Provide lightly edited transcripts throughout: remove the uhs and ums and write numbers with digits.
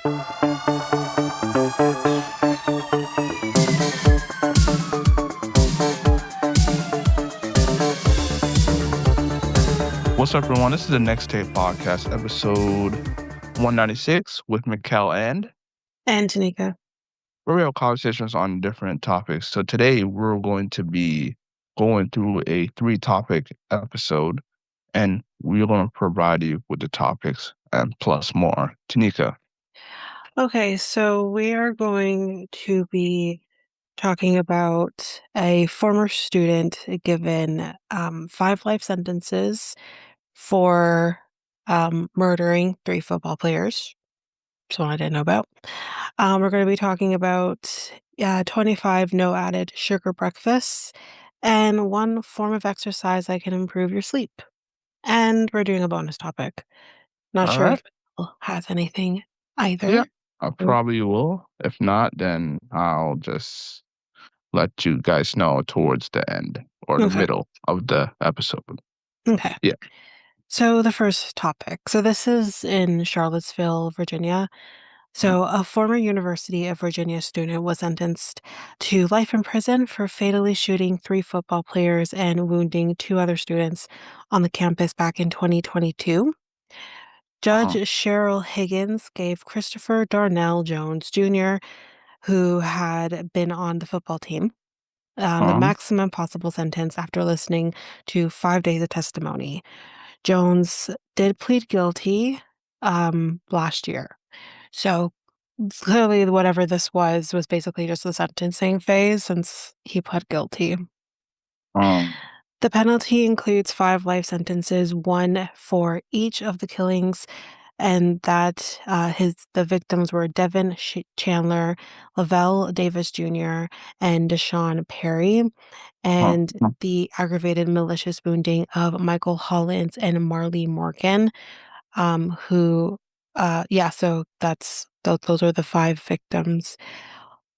What's up, everyone? This is the Next Tape Podcast, episode 196 with Mikel and Tanyka. where we have conversations on different topics. So today we're going to be going through a 3-topic episode, and we're going to provide you with the topics and plus more. Tanyka. Okay, so we are going to be talking about a former student given 5 life sentences for murdering 3 football players. Someone I didn't know about. We're going to be talking about 25 no added sugar breakfasts and 1 form of exercise that can improve your sleep. And we're doing a bonus topic. Not All sure right. if Bill has anything Yeah, either. I probably will. If not, then I'll just let you guys know towards the end or the Okay. middle of the episode. Okay. Yeah. So the first topic. So this is in Charlottesville, Virginia. So a former University of Virginia student was sentenced to life in prison for fatally shooting 3 football players and wounding 2 other students on the campus back in 2022. Judge Uh-huh. Cheryl Higgins gave Christopher Darnell Jones Jr., who had been on the football team, the Uh-huh. maximum possible sentence after listening to 5 days of testimony. Jones did plead guilty last year. So clearly, whatever this was basically just the sentencing phase since he pled guilty. Um, The penalty includes 5 life sentences, 1 for each of the killings, and that the victims were Devin Chandler, Lavelle Davis Jr., and Deshaun Perry, uh, and the aggravated malicious wounding of Michael Hollins and Marley Morgan, who, so those are the 5 victims.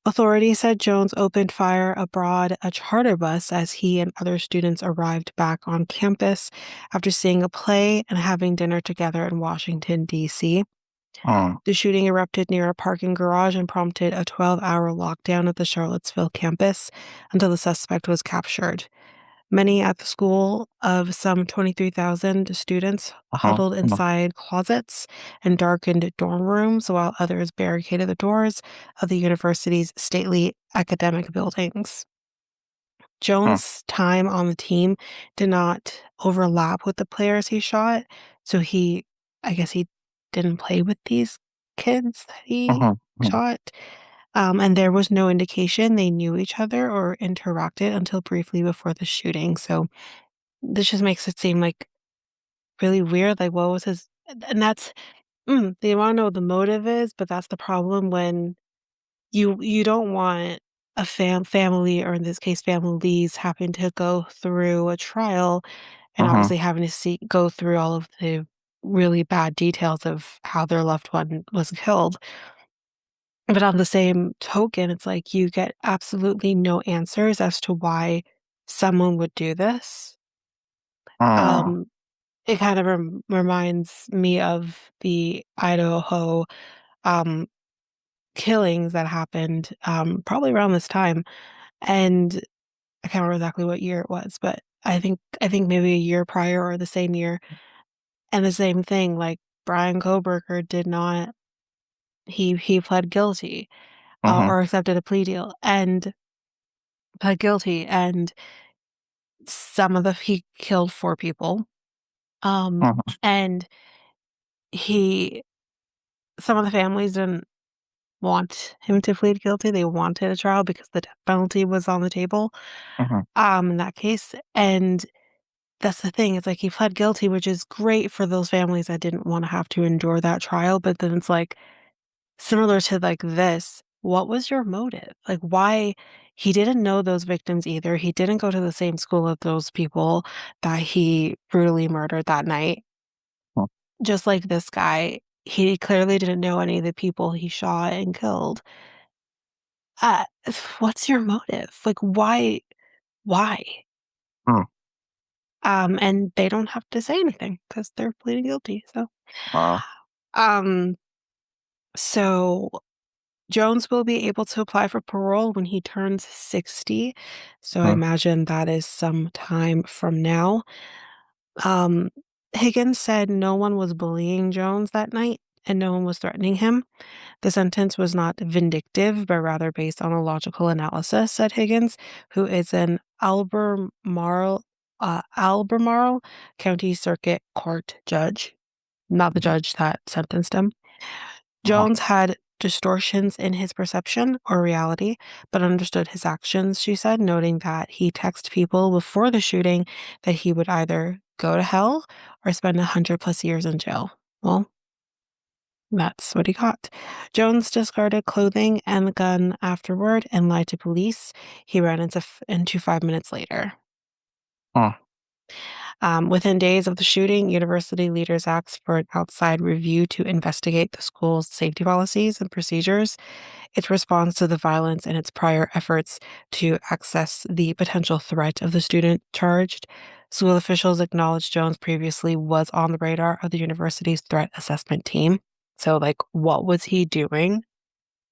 Authorities said Jones opened fire aboard a charter bus as he and other students arrived back on campus after seeing a play and having dinner together in Washington, D.C. uh, The shooting erupted near a parking garage and prompted a 12-hour lockdown of the Charlottesville campus until the suspect was captured. Many at the school of some 23,000 students uh, huddled inside closets and darkened dorm rooms, while others barricaded the doors of the university's stately academic buildings. uh, Jones' time on the team did not overlap with the players he shot, so I guess he didn't play with these kids that he uh, shot. And there was no indication they knew each other or interacted until briefly before the shooting. So this just makes it seem like really weird. Like, what was his? And that's they want to know what the motive is, but that's the problem when you don't want a family, or in this case, families, having to go through a trial and uh, obviously having to go through all of the really bad details of how their loved one was killed. But on the same token, it's like you get absolutely no answers as to why someone would do this. uh, Um, it kind of reminds me of the Idaho um, killings that happened probably around this time, and I can't remember exactly what year it was, but I think maybe a year prior or the same year, and the same thing. Like Brian Koberger did not. He pled guilty uh, or accepted a plea deal and pled guilty, and he killed 4 people. uh, And he some of the families didn't want him to plead guilty. They wanted a trial because the death penalty was on the table, in that case. And that's the thing. It's like he pled guilty, which is great for those families that didn't want to have to endure that trial. But then it's like similar to like this. What was your motive? Like, why? He didn't know those victims either. He didn't go to the same school as those people that he brutally murdered that night. Just like this guy, he clearly didn't know any of the people he shot and killed. Uh, what's your motive? Like, why? Why? And they don't have to say anything because 'cause they're pleading guilty, so uh, um, So Jones will be able to apply for parole when he turns 60. So I Huh. imagine that is some time from now. Um, Higgins said no one was bullying Jones that night and no one was threatening him. The sentence was not vindictive, but rather based on a logical analysis, said Higgins, who is an Albemarle County Circuit Court judge, not the judge that sentenced him. Uh-huh. Jones had distortions in his perception or reality, but understood his actions, she said, noting that he texted people before the shooting that he would either go to hell or spend 100+ years in jail. Well, that's what he got. Jones discarded clothing and the gun afterward and lied to police. He ran into 5 minutes later. Huh. Within days of the shooting, university leaders asked for an outside review to investigate the school's safety policies and procedures, its response to the violence, and its prior efforts to assess the potential threat of the student charged. School officials acknowledged Jones previously was on the radar of the university's threat assessment team. So, like, what was he doing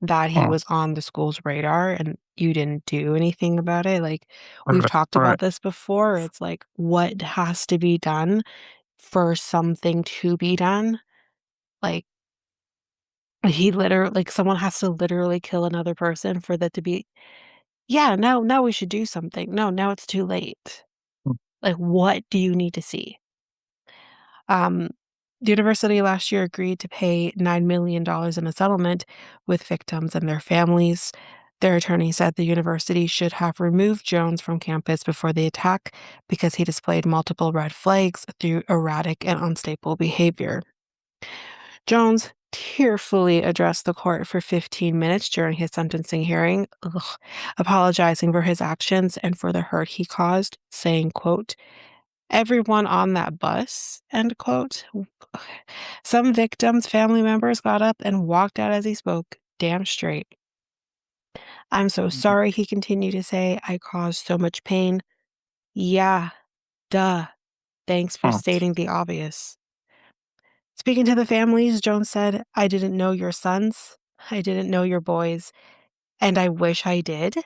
that he Huh. was on the school's radar and you didn't do anything about it? Like, we've Right. talked Right. about this before. It's like, what has to be done for something to be done? Like, someone has to literally kill another person for that to be, yeah, now we should do something. No, now it's too late. Mm. Like, what do you need to see? Um, the university last year agreed to pay $9 million in a settlement with victims and their families. Their attorney said the university should have removed Jones from campus before the attack because he displayed multiple red flags through erratic and unstable behavior. Jones tearfully addressed the court for 15 minutes during his sentencing hearing, apologizing for his actions and for the hurt he caused, saying, quote, "Everyone on that bus," end quote. Some victims' family members got up and walked out as he spoke, damn straight. "I'm so Mhm. sorry," he continued to say. "I caused so much pain." Yeah, duh. Thanks for Huh. stating the obvious. Speaking to the families, Jones said, "I didn't know your sons. I didn't know your boys, and I wish I did."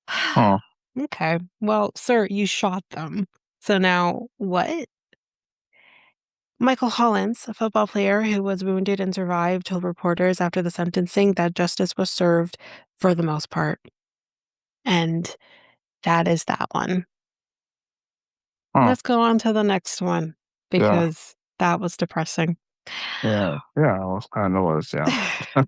Huh. Okay. Well, sir, you shot them. So now what? Michael Hollins, a football player who was wounded and survived, told reporters after the sentencing that justice was served for the most part. And that is that one. Huh. Let's go on to the next one Yeah. because that was depressing. Yeah. Yeah. I was kind of was. Yeah.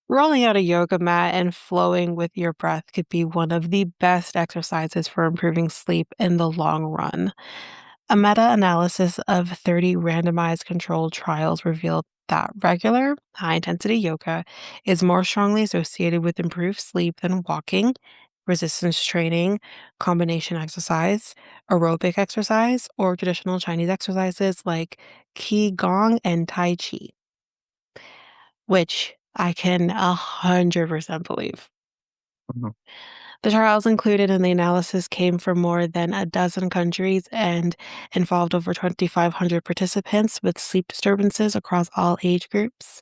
Rolling out a yoga mat and flowing with your breath could be one of the best exercises for improving sleep in the long run. A meta analysis of 30 randomized controlled trials revealed that regular, high intensity yoga is more strongly associated with improved sleep than walking, resistance training, combination exercise, aerobic exercise, or traditional Chinese exercises like Qigong and Tai Chi, which I can 100% believe. Mhm. The trials included in the analysis came from more than a dozen countries and involved over 2,500 participants with sleep disturbances across all age groups.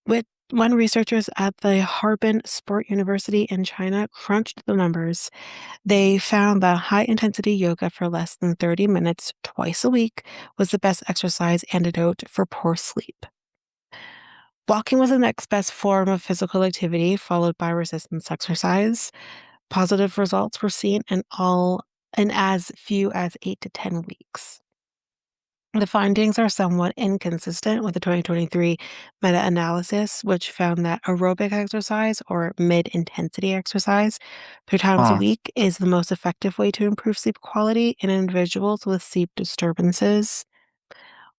With When researchers at the Harbin Sport University in China crunched the numbers, they found that high intensity yoga for less than 30 minutes twice a week was the best exercise antidote for poor sleep. Walking was the next best form of physical activity, followed by resistance exercise. Positive results were seen in as few as 8 to 10 weeks. The findings are somewhat inconsistent with the 2023 meta-analysis, which found that aerobic exercise or mid-intensity exercise 3 times a Huh. week is the most effective way to improve sleep quality in individuals with sleep disturbances.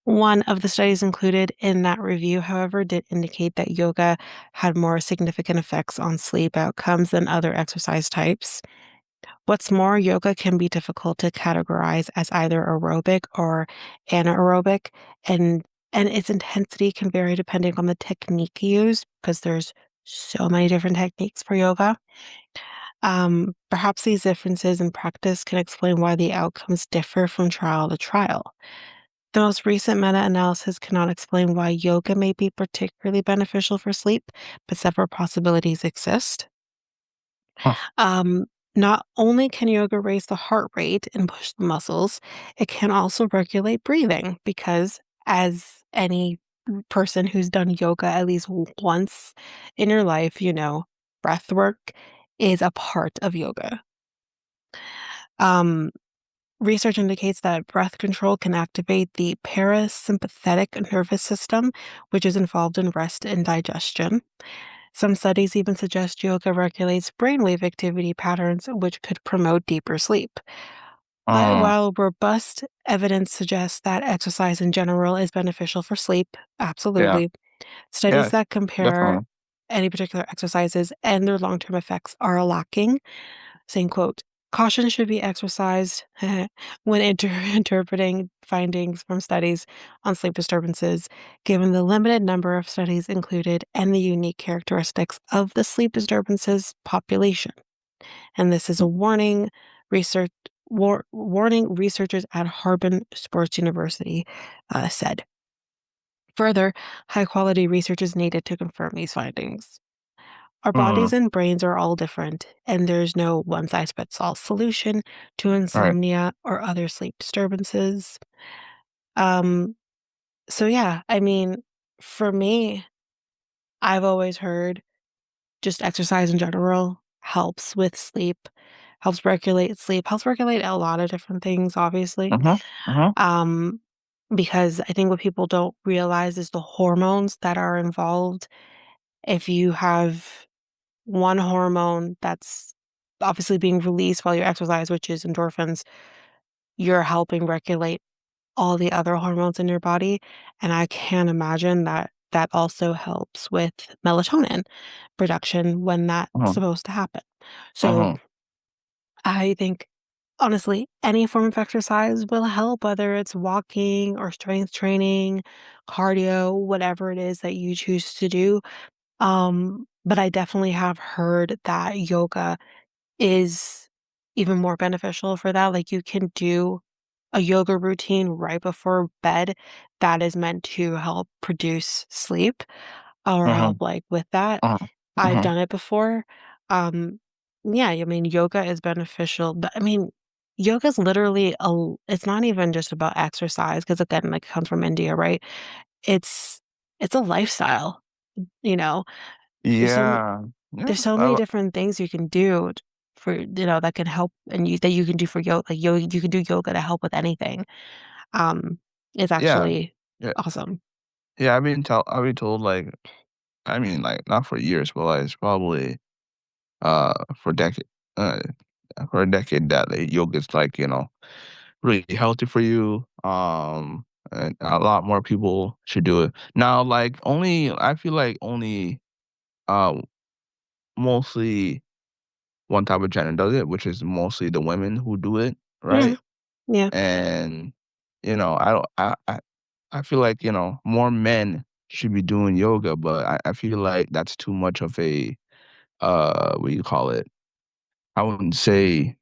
One of the studies included in that review, however, did indicate that yoga had more significant effects on sleep outcomes than other exercise types. What's more, yoga can be difficult to categorize as either aerobic or anaerobic, and its intensity can vary depending on the technique used because there's so many different techniques for yoga. Perhaps these differences in practice can explain why the outcomes differ from trial to trial. The most recent meta-analysis cannot explain why yoga may be particularly beneficial for sleep, but several possibilities exist. Huh. Um, Not only can yoga raise the heart rate and push the muscles, it can also regulate breathing because, as any person who's done yoga at least once in your life, breath work is a part of yoga. Um, Research indicates that breath control can activate the parasympathetic nervous system, which is involved in rest and digestion. Some studies even suggest yoga regulates brainwave activity patterns, which could promote deeper sleep. Uh, While robust evidence suggests that exercise in general is beneficial for sleep, yeah, absolutely, studies yeah, that compare definitely. any particular exercises and their long term effects are lacking. Saying, quote, caution should be exercised when interpreting findings from studies on sleep disturbances, given the limited number of studies included and the unique characteristics of the sleep disturbances population. And this is a warning, research warning researchers at Harbin Sports University said. Further, high quality research is needed to confirm these findings. Our bodies Mm, and brains are all different, and there's no one size fits all solution to right. insomnia or other sleep disturbances. Um, so yeah, I mean, for me, I've always heard just exercise in general helps with sleep, helps regulate a lot of different things, obviously. Mhm, mhm, Um, because I think what people don't realize is the hormones that are involved. If you have one hormone that's obviously being released while you exercise, which is endorphins, you're helping regulate all the other hormones in your body. And I can imagine that that also helps with melatonin production when that's mhm, supposed to happen. So mhm, I think honestly, any form of exercise will help, whether it's walking or strength training, cardio, whatever it is that you choose to do. But I definitely have heard that yoga is even more beneficial for that. Like, you can do a yoga routine right before bed that is meant to help produce sleep or help, mhm, like, with that. mhm, I've mhm. done it before. Um, yeah, I mean, yoga is beneficial, but, I mean, yoga's literally it's not even just about exercise because again, like, it comes from India, right? It's it's a lifestyle, you know? There's so Yeah, yeah, there's so many different things you can do for that can help and you can do for yoga. Like, you can do yoga to help with anything. Um, it's yeah, actually yeah, awesome. yeah, I've been told, like I mean, like, not for years, but, like, it's probably, for decade uh, for a decade that, like, yoga's, like, really healthy for you, and a lot more people should do it. Now, like, only I feel like only, uh, mostly one type of gender does it, which is mostly the women who do it, Mhm. right? Yeah. And, I don't I feel like, more men should be doing yoga, but I feel like that's too much of a, what do you call it? I wouldn't say,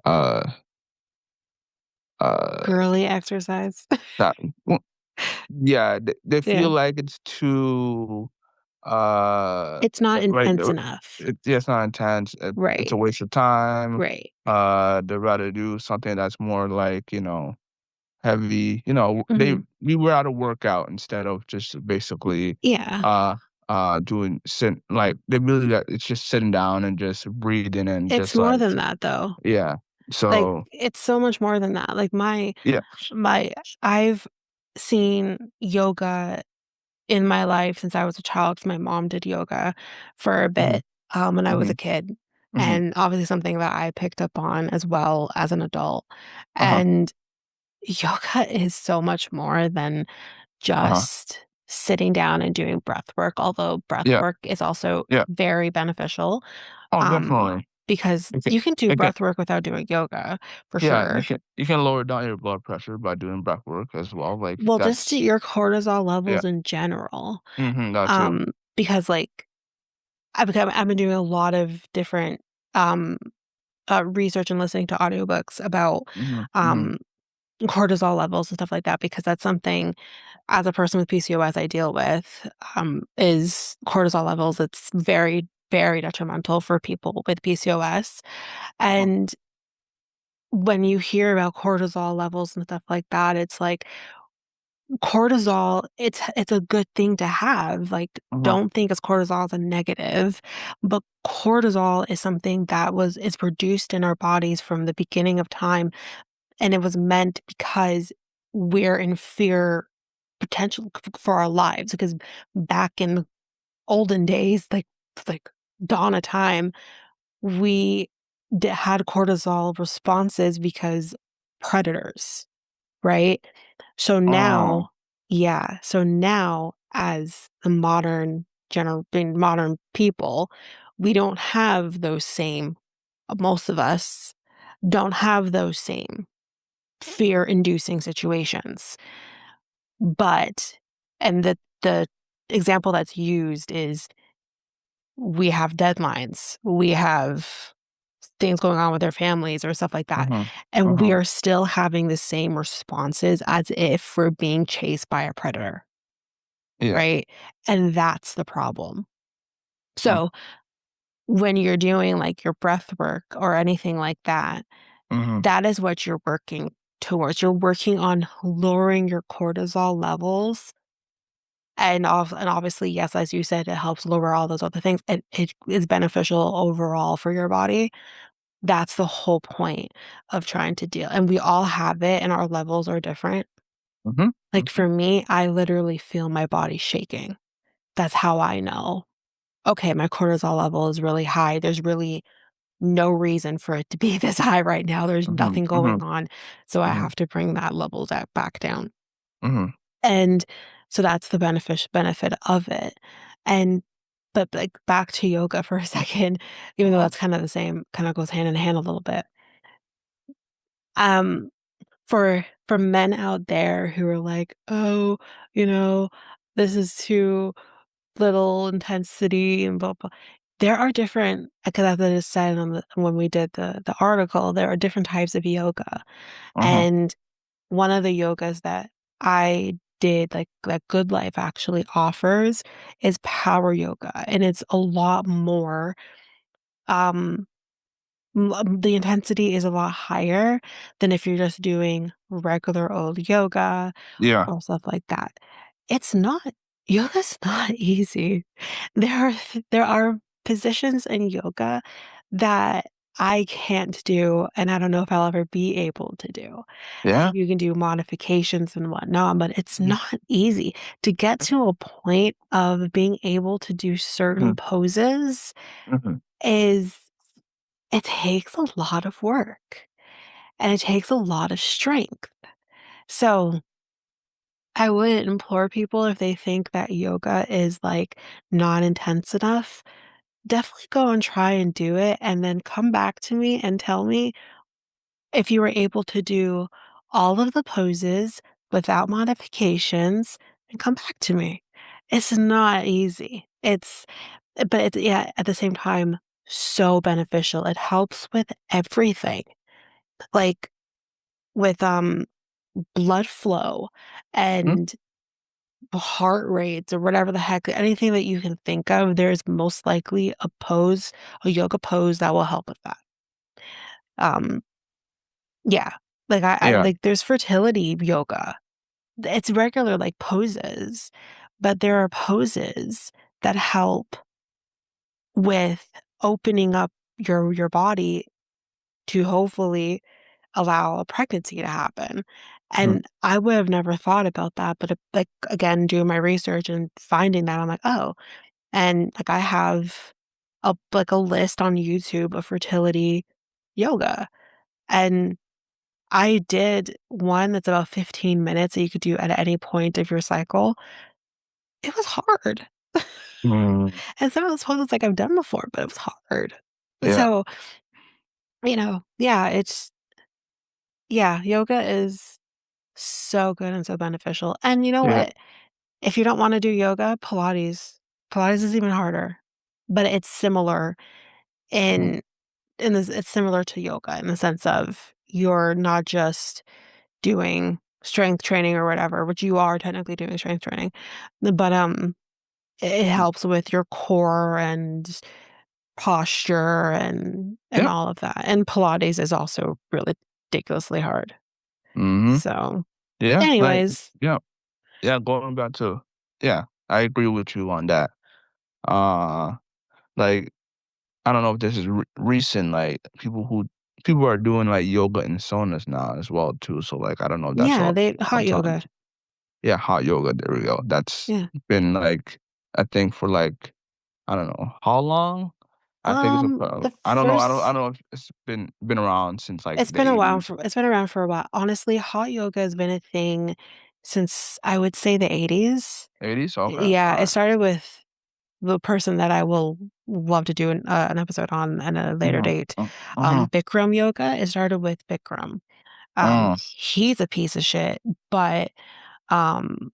uh, uh, Girly exercise. that well, yeah, they Yeah. feel like it's too, It's not right, intense enough. yeah, it's not intense, it's a Right. waste of time, Right. they'd rather do something that's more like, heavy, Mhm. we were at a workout instead of just basically, Yeah. uh, doing like, they really got it's just sitting down and just breathing and It's just, more like than that, though. yeah. Like, So it's so much more than that. Like, yeah. my I've seen yoga in my life since I was a child 'cause my mom did yoga for a Mhm, bit, when I was a mhm, kid, mhm, and obviously something that I picked up on as well as an adult, uh-huh, and yoga is so much more than uh-huh, just sitting down and doing breath work, although breath yeah, work is also yeah. very beneficial, Oh, um, definitely. because It can you can do it can breath work without doing yoga, for yeah, sure. you can lower down your blood pressure by doing breath work as well, like, Well, just that's your cortisol yeah, levels in general, mhm, that too. because, like, I've been doing a lot of different, um, research and listening to audiobooks about, Mhm, mhm, um, cortisol levels and stuff like that because that's something as a person with PCOS I deal with, is cortisol levels. It's very, very detrimental for people with PCOS. Uh-huh. And when you hear about cortisol levels and stuff like that, it's like cortisol, it's a good thing to have. Like, Uh-huh. don't think as cortisol as a negative, but cortisol is something that is produced in our bodies from the beginning of time, and it was meant because we're in fear potential for our lives. Because back in the olden days, like dawn of time, we had cortisol responses because predators, right? So Oh. now, yeah, so now as the being modern people, we don't have those same, most of us don't have those same fear-inducing situations. But and the example that's used is we have deadlines, we have things going on with their families or stuff like that, Uh-huh. and we Uh-huh. are still having the same responses as if we're being chased by a predator, Yeah. right? And that's the problem. Mm. So, when you're doing, like, your breath work or anything like that, Mhm. that is what you're working towards. You're working on lowering your cortisol levels. And obviously, yes, as you said, it helps lower all those other things, and it is beneficial overall for your body. That's the whole point of trying to deal and we all have it, and our levels are different. Mhm. Like, Mhm. for me, I literally feel my body shaking. That's how I know, "Okay, my cortisol level is really high. There's really no reason for it to be this high right now. There's Mhm. nothing going Mhm. on, so I Mhm. have to bring that level that back down." Mhm. And so that's the benefit of it. And but, like, back to yoga for a second, even though Uh-huh. that's kinda the same kinda goes hand in hand a little bit. Um, for men out there who are like, "Oh, you know, this is too little intensity and blah, blah." There are different because as I just said on the when we did the article, there are different types of yoga. Uh-huh. And one of the yogas that I did, like, that Good Life actually offers is power yoga, and it's a lot more, um, the intensity is a lot higher than if you're just doing regular old yoga Yeah. or stuff like that. It's not yoga's not easy. There are positions in yoga that I can't do, and I don't know if I'll ever be able to do. Yeah. You can do modifications and whatnot, but it's Mhm. not easy. To get to a point of being able to do certain Mhm. poses Mhm. is it takes a lot of work, and it takes a lot of strength. So, I would implore people if they think that yoga is, like, not intense enough, definitely go and try and do it, and then come back to me and tell me if you were able to do all of the poses without modifications, and come back to me. It's not easy. But it's yeah, at the same time, so beneficial. It helps with everything, like with blood flow Mhm. and heart rates or whatever the heck, anything that you can think of, there's most likely a yoga pose that will help with that. Um, yeah. Yeah. There's fertility yoga. It's regular, like, poses, but there are poses that help with opening up your body to hopefully allow a pregnancy to happen, Mhm. and I would have never thought about that, but, like, again, doing my research and finding that, I'm like, "Oh," and, like, I have a list on YouTube of fertility yoga, and I did one that's about 15 minutes that you could do at any point of your cycle. It was hard. Mm. And some of those poses, like, I've done before, but it was hard. Yeah. So, yeah, yeah, yoga is so good and so beneficial. And you know Yeah. what? If you don't wanna do yoga, Pilates is even harder, but it's similar Mhm. in this it's similar to yoga in the sense of you're not just doing strength training or whatever, which you are technically doing strength training, but, it helps with your core and posture and Yep. all of that, and Pilates is also really ridiculously hard. Mhm. So, Yeah, like anyways, yeah. Yeah, going back to yeah, I agree with you on that. Uh, like, I don't know if this is recent, like, people are doing, like, yoga and saunas now as well too, so, like, I don't know if that's yeah, all they hot yoga. sometimes. Yeah, hot yoga, there we go. That's Yeah. been, like, I think for, like, I don't know how long? I think it's The I first don't know if it's been around since, like, the '80s. it's been around for a while. Honestly, hot yoga has been a thing since I would say the '80s. '80s? Okay, Yeah, it alright. started with the person that I will love to do an episode on at a later Mhm, date, mhm, Bikram yoga. It started with Bikram. mm, He's a piece of shit, but, um,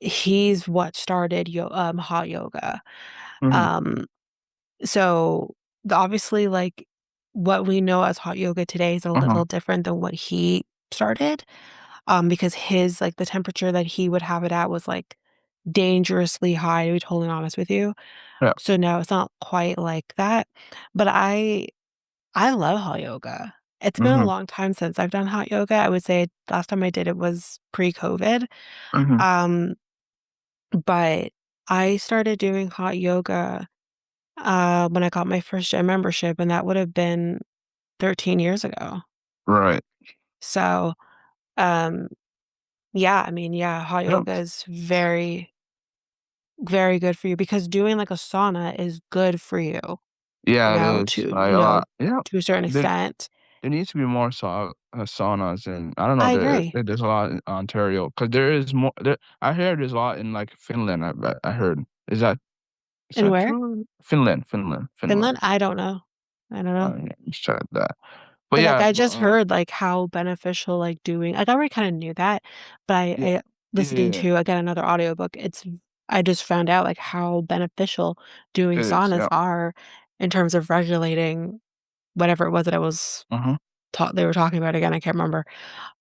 he's what started hot yoga. mhm, Um, so, obviously, like, what we know as hot yoga today is a mhm, little different than what he started, because the temperature that he would have it at was, like, dangerously high, to be totally honest with you. yeah, So, no, it's not quite like that, but I love hot yoga. It's been a mhm, long time since I've done hot yoga. I would say last time I did it was pre-COVID. mhm. Um, but I started doing hot yoga, when I got my first gym membership, and that would have been 13 years ago. Right. So, um, yeah, I mean, yeah, hot Yep. yoga is very, very good for you because doing like a sauna is good for you, Yeah, it is. Like, a lot yeah. to a certain There extent. there needs to be more saunas, and I don't know, I agree. there's a lot in Ontario, 'cause there is more there I heard there's a lot in, like, Finland, I heard. Is And that where? true? Finland. Finland? I don't know. I don't know. Yeah, let's check that. But But, like, yeah, I just heard, like, how beneficial, like, doing I already kinda knew that, but yeah, I listening yeah, to, again, another audiobook, I just found out, like, how beneficial doing it is, saunas yeah. are in terms of regulating whatever it was that I was Mhm. taught they were talking about again, I can't remember,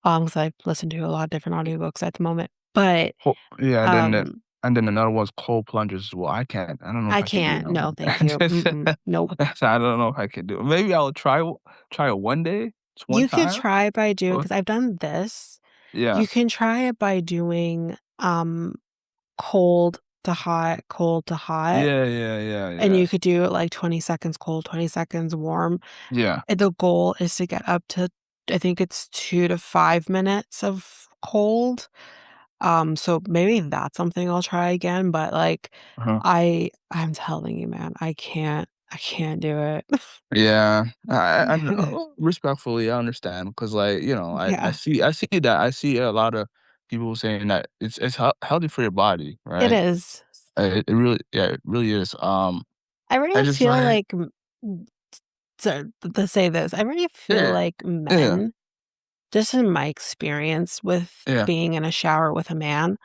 'cause I listen to a lot of different audiobooks at the moment, but, Yeah, um, and then another one's cold plunges as well. I don't know if I I can do can't. that No, one. thank you. Just Mm-mm. Nope. I don't know if I can do it. Maybe I'll try it one day, just one You could time. try by doing Uh, because I've done this. yeah. You can try it by doing, cold to hot, Yeah, yeah, yeah, and yeah. you could do it like 20 seconds cold, 20 seconds warm. Yeah. And the goal is to get up to I think it's 2 to 5 minutes of cold. So maybe that's something I'll try again, but, like, Uh-huh. I'm telling you, man, I can't do it. Yeah. I know respectfully, I understand because, like, Yeah, I see that. I see a lot of people saying that it's healthy for your body, it right? is. It really yeah, it really is. I I really just feel like like so to say this, I really feel yeah, like yeah, men, just in my experience with yeah. being in a shower with a man,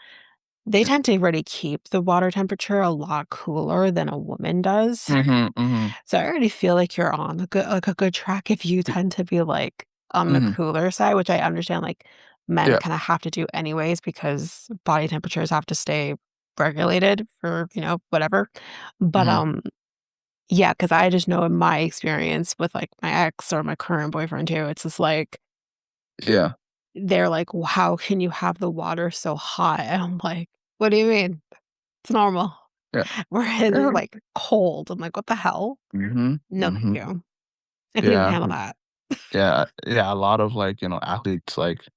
they Yeah. tend to really keep the water temperature a lot cooler than a woman does. Mhm, mhm. So I already feel like you're on a good track if you tend to be, like, on the Mhm. cooler side, which I understand, like, men Yeah. kinda have to do anyways because body temperatures have to stay regulated for, whatever. But, Mhm. yeah, because I just know in my experience with, like, my ex or my current boyfriend too, it's just like, Yeah. they're like, "Well, how can you have the water so hot?" And I'm like, "What do you mean? It's normal." Yeah. Whereas it's, Yeah. like, cold. I'm like, "What the hell? Mhm, No, thank mhm. you. I couldn't even Yeah. handle that." Yeah, yeah, a lot of, like, athletes, like,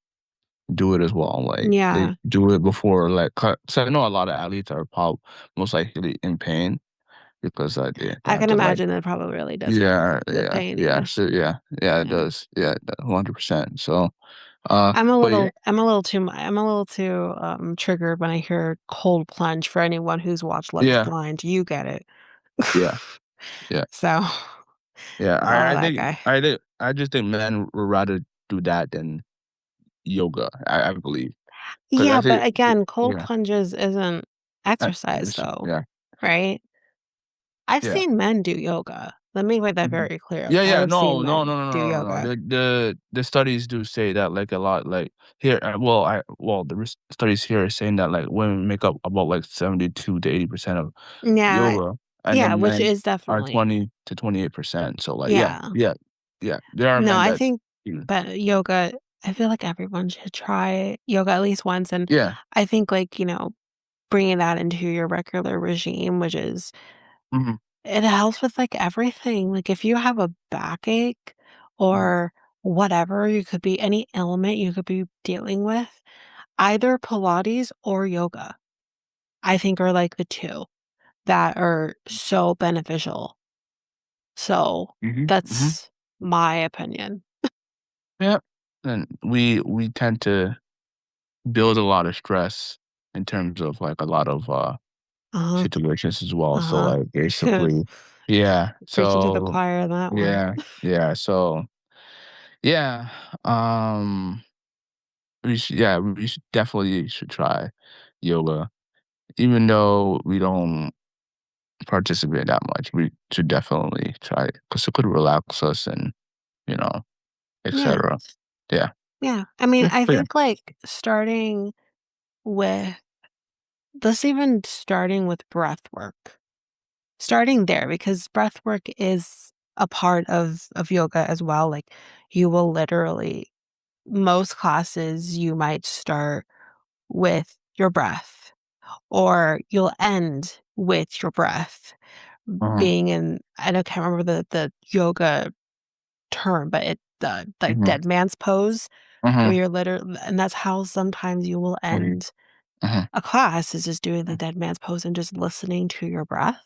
do it as well, like, they Yeah. do it before, like, cut so I know a lot of athletes are most likely in pain because, they I have can to, like imagine that probably really does hurt yeah, the yeah, pain, yeah, yeah. so yeah, it Yeah. does, yeah, 100%, so, but yeah I'm a little too, triggered when I hear cold plunge for anyone who's watched Love Is yeah, Blind, you get it. yeah, yeah, So, yeah, oh, that guy. I just think men would rather do that than yoga, I believe, because I Yeah, say but again, cold yeah, plunges isn't exercise just though, yeah, right? I've yeah. seen men do yoga. Let me make that Mhm. very clear, Yeah, okay? yeah. I've seen No, no, men no, no, do no, no, no. yoga. The studies do say that like a lot like here the studies here are saying that like women make up about like 72 to 80% of Yeah, yoga, and yeah, then which men is are definitely 20 to 28%. So like yeah, yeah. yeah, yeah. There are No, men I that think mm, that yoga I feel like everyone should try yoga at least once, and yeah. I think, like, bringing that into your regular regime, which is Mhm, it helps with, like, everything, like, if you have a backache mhm, or whatever, you could be any ailment you could be dealing with, either Pilates or yoga, I think are, like, the 2 that are so beneficial. So, mhm, mhm. that's my opinion. Yeah. And we tend to build a lot of stress in terms of like a lot of Uh-huh, situations as well. So uh-huh. like basically, yeah. Preaching to the So choir on that one. yeah, yeah. So yeah, um, we should definitely should try yoga, even though we don't participate that much. We should definitely try it because it could relax us and you know, Yeah, etc. Yeah, yeah. I mean, yeah, I but yeah. think, like, starting with just even starting with breath work. Starting there because breath work is a part of yoga as well, like, you will literally most classes, you might start with your breath, or you'll end with your breath Uh-huh. being in I don't can't remember the yoga term, but it the, like, Mhm. dead man's pose where Mhm. you're literally and that's how sometimes you will Mhm. end Mhm. a class is just doing the Mhm. dead man's pose and just listening to your breath.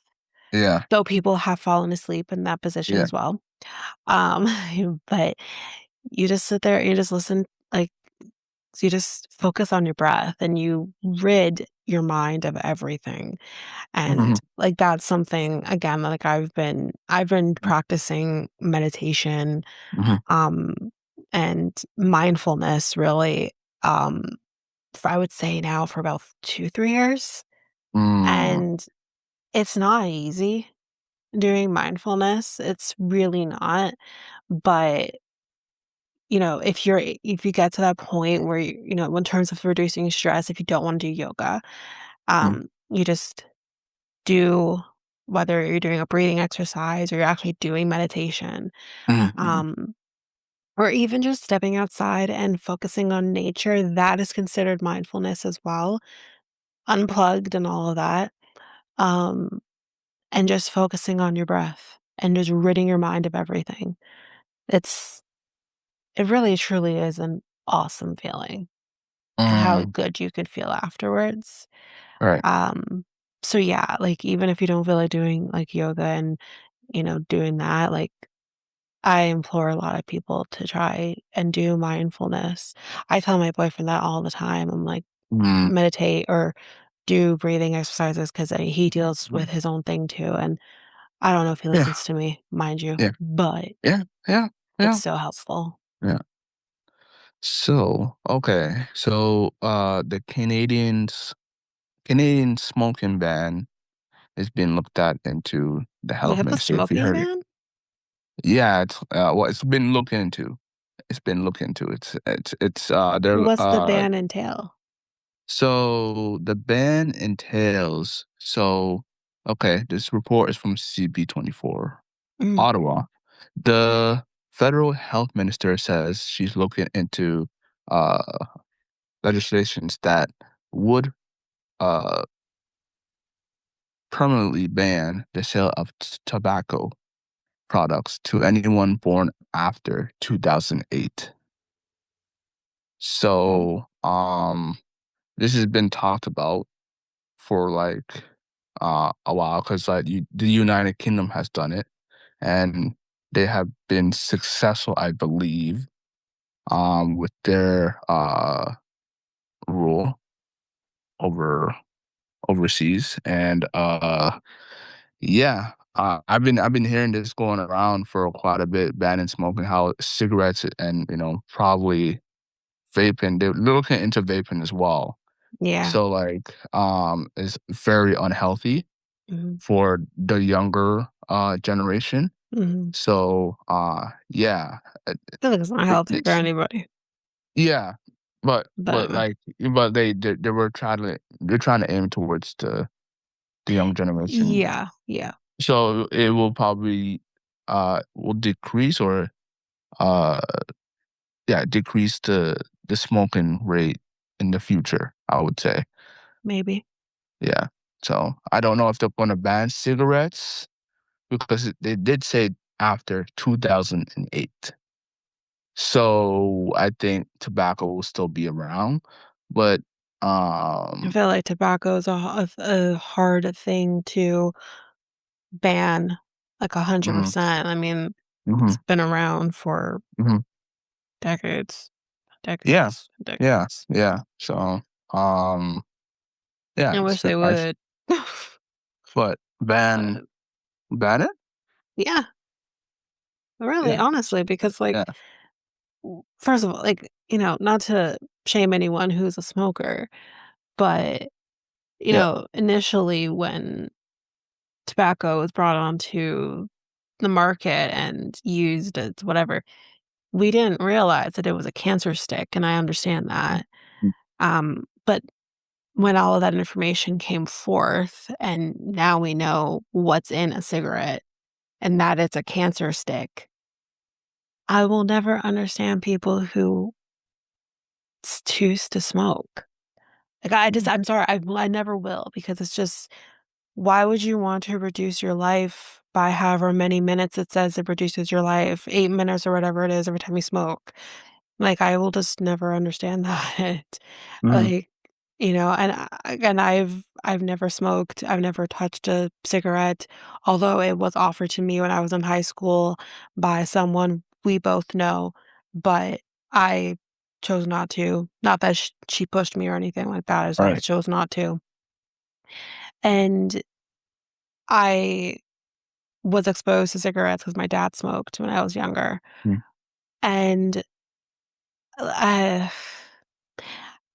Yeah. Though people have fallen asleep in that position Yeah. as well. Um, but you just sit there and you just listen, like, so you just focus on your breath and you rid your mind of everything. And Mhm. like that's something again, like I've been practicing meditation, Mhm. um, and mindfulness really, um, for I would say now for about 2, 3 years. Mm. And it's not easy doing mindfulness. It's really not. But, if you get to that point where in terms of reducing stress, if you don't wanna do yoga, Mhm. you just do whether you're doing a breathing exercise or you're actually doing meditation, Mhm. Mhm. um, or even just stepping outside and focusing on nature, that is considered mindfulness as well, unplugged and all of that, um, and just focusing on your breath and just ridding your mind of everything. It's It really truly is an awesome feeling and how Mm. good you could feel afterwards. Right. Um, so yeah, like even if you don't feel like doing like yoga and, doing that, like I implore a lot of people to try and do mindfulness. I tell my boyfriend that all the time. I'm like, Mm. meditate or do breathing exercises because he deals with Mhm. his own thing too. And I don't know if he Yeah. listens to me, mind you, Yeah. but Yeah. Yeah. it's Yeah. so helpful. Yeah. So, okay. So, the Canadian smoking ban has been looked at into the We health have a ministry, if you smoking heard it. ban? Yeah, it's been looked into. It's been looked into. They're, What's the ban entail? so the ban entails okay, this report is from CB24 Mm, Ottawa. The federal health minister says she's looking into uh legislations that would uh permanently ban the sale of tobacco products to anyone born after 2008. okay. So, this has been talked about for like a while because the United Kingdom has done it and they have been successful, I believe, with their rule over overseas. And yeah, I've been hearing this going around for quite a bit, banning smoking, how cigarettes and probably vaping. They're looking into vaping as well. Yeah. So like it's very unhealthy Mhm. for the younger generation. Mhm. So, yeah, I feel like it's not healthy for it's anybody, yeah, but but like, but they were trying to they're trying to aim towards the young generation. yeah, yeah, So it will probably will decrease or uh yeah, decrease the smoking rate in the future, I would say. maybe. Yeah. So I don't know if they're gonna ban cigarettes because they did say after 2008. So I think tobacco will still be around, but I um feel like tobacco is a hard thing to ban, like, mhm, 100%. I mean, it's mhm, been around for mhm. decades, Yeah. decades, Yeah. decades. Yeah. So um yeah, I it's wish they would. but But, ban it? yeah, really, Yeah. honestly, because, like, Yeah. first of all, like, not to shame anyone who's a smoker, but, Yeah. initially when tobacco was brought onto the market and used as whatever, we didn't realize that it was a cancer stick, and I understand that. Mm, But when all of that information came forth and now we know what's in a cigarette and that it's a cancer stick, I will never understand people who choose to smoke. Like, mm, I'm sorry, I never will because it's just, why would you want to reduce your life by however many minutes it says it reduces your life, 8 minutes or whatever it is every time you smoke? Like, I will just never understand that. mhm, Like, and I've never smoked, I've never touched a cigarette, although it was offered to me when I was in high school by someone we both know, but I chose not to. Not that she pushed me or anything like that, it's I right. chose not to. And I was exposed to cigarettes because my dad smoked when I was younger, Mm, and, uh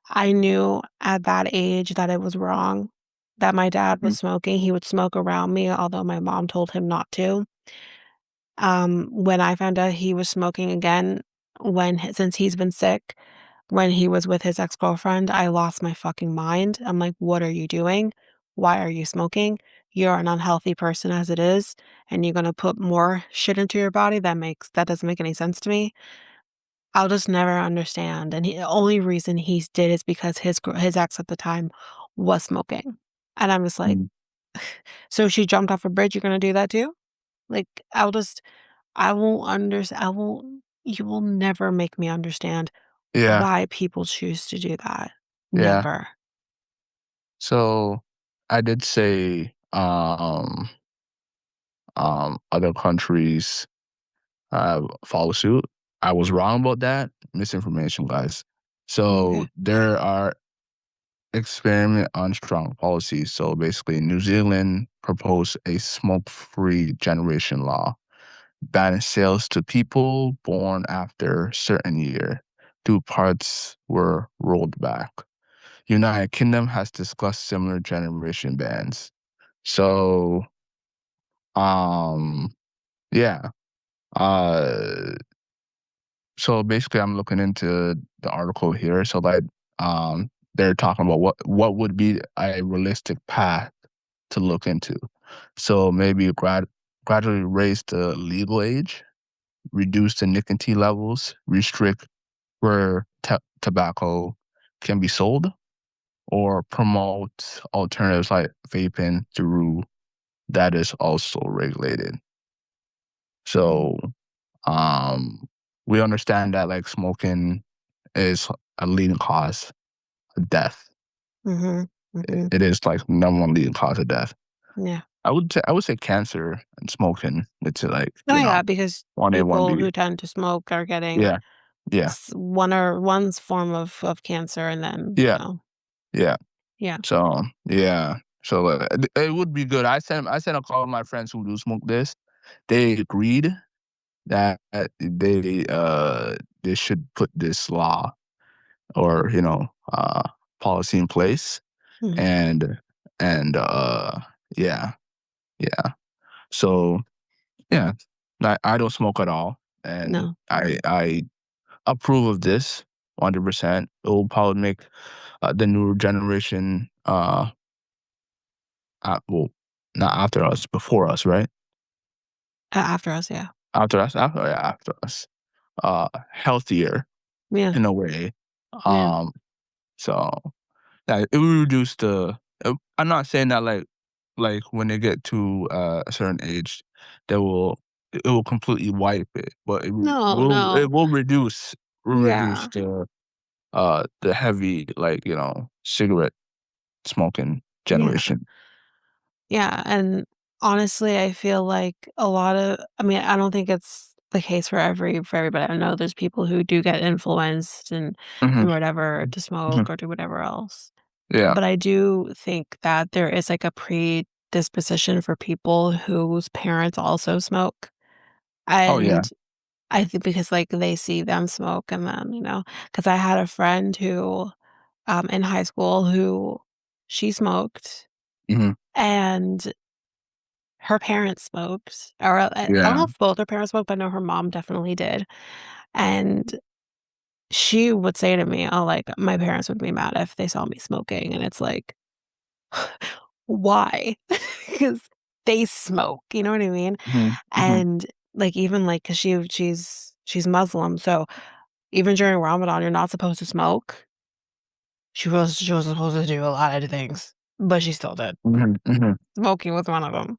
I knew at that age that it was wrong that my dad mm, was smoking. He would smoke around me, although my mom told him not to. When I found out he was smoking again, since he's been sick, when he was with his ex-girlfriend, I lost my fucking mind. I'm like, "What are you doing? Why are you smoking? You're an unhealthy person as it is, and you're gonna put more shit into your body that doesn't make any sense to me." I'll just never understand, and the only reason he did is because his ex at the time was smoking, and I'm just like, mm. "So she jumped off a bridge, you're gonna do that too?" Like, I won't you will never make me understand Yeah. why people choose to do that. Yeah. Never. So I did say other countries follow suit. I was wrong about that. Misinformation, guys. So Okay. there are experiment on strong policies. So basically, New Zealand proposed a smoke-free generation law, banning sales to people born after certain year. Two parts were rolled back. United Kingdom has discussed similar generation bans. So, um, yeah. Uh, so basically, I'm looking into the article here. So, like, they're talking about what would be a realistic path to look into. So maybe gradually raise the legal age, reduce the nicotine levels, restrict where tobacco can be sold, or promote alternatives like vaping through that is also regulated. Mhm. So um, we understand that like smoking is a leading cause of death. Mhm. It, Mhm. it is like number one leading cause of death. Yeah. I would say cancer and smoking. It's like Oh, yeah, because one A one people B. who tend to smoke are getting Yeah, yeah, one's form of cancer and then, yeah, yeah. yeah. So yeah, so it would be good. I sent a call to my friends who do smoke this. They agreed that they should put this law or policy in place Mhm. and yeah, yeah. So yeah, I don't smoke at all, and No. I approve of this 100%. It will probably make the newer generation, well, not after us, before us, right? After us, yeah. After us, healthier Yeah, in a way. yeah. Um, so yeah, it will reduce I'm not saying that like when they get to a certain age, they will it will completely wipe it, but No, no. will reduce Yeah, the heavy, like, cigarette smoking yeah, generation. yeah, and honestly, I feel like a lot of I mean, I don't think it's the case for everybody. I know there's people who do get influenced and Mhm, whatever to smoke mhm. or do whatever else. Yeah. But I do think that there is, like, a predisposition for people whose parents also smoke, Oh, yeah. and I think because, like, they see them smoke and then, because I had a friend who, in high school who she smoked, Mhm. and her parents smoked, or I don't know Yeah. if both her parents smoked, but I know her mom definitely did, and she would say to me, "Oh, like, my parents would be mad if they saw me smoking," and it's like, "Why?" Because they smoke, you know what I mean? Mhm, mhm, And, like, even, like, 'cause she's Muslim, so even during Ramadan, you're not supposed to smoke. She was supposed to do a lot of things, but she still did. mhm, mhm, Smoking was one of them.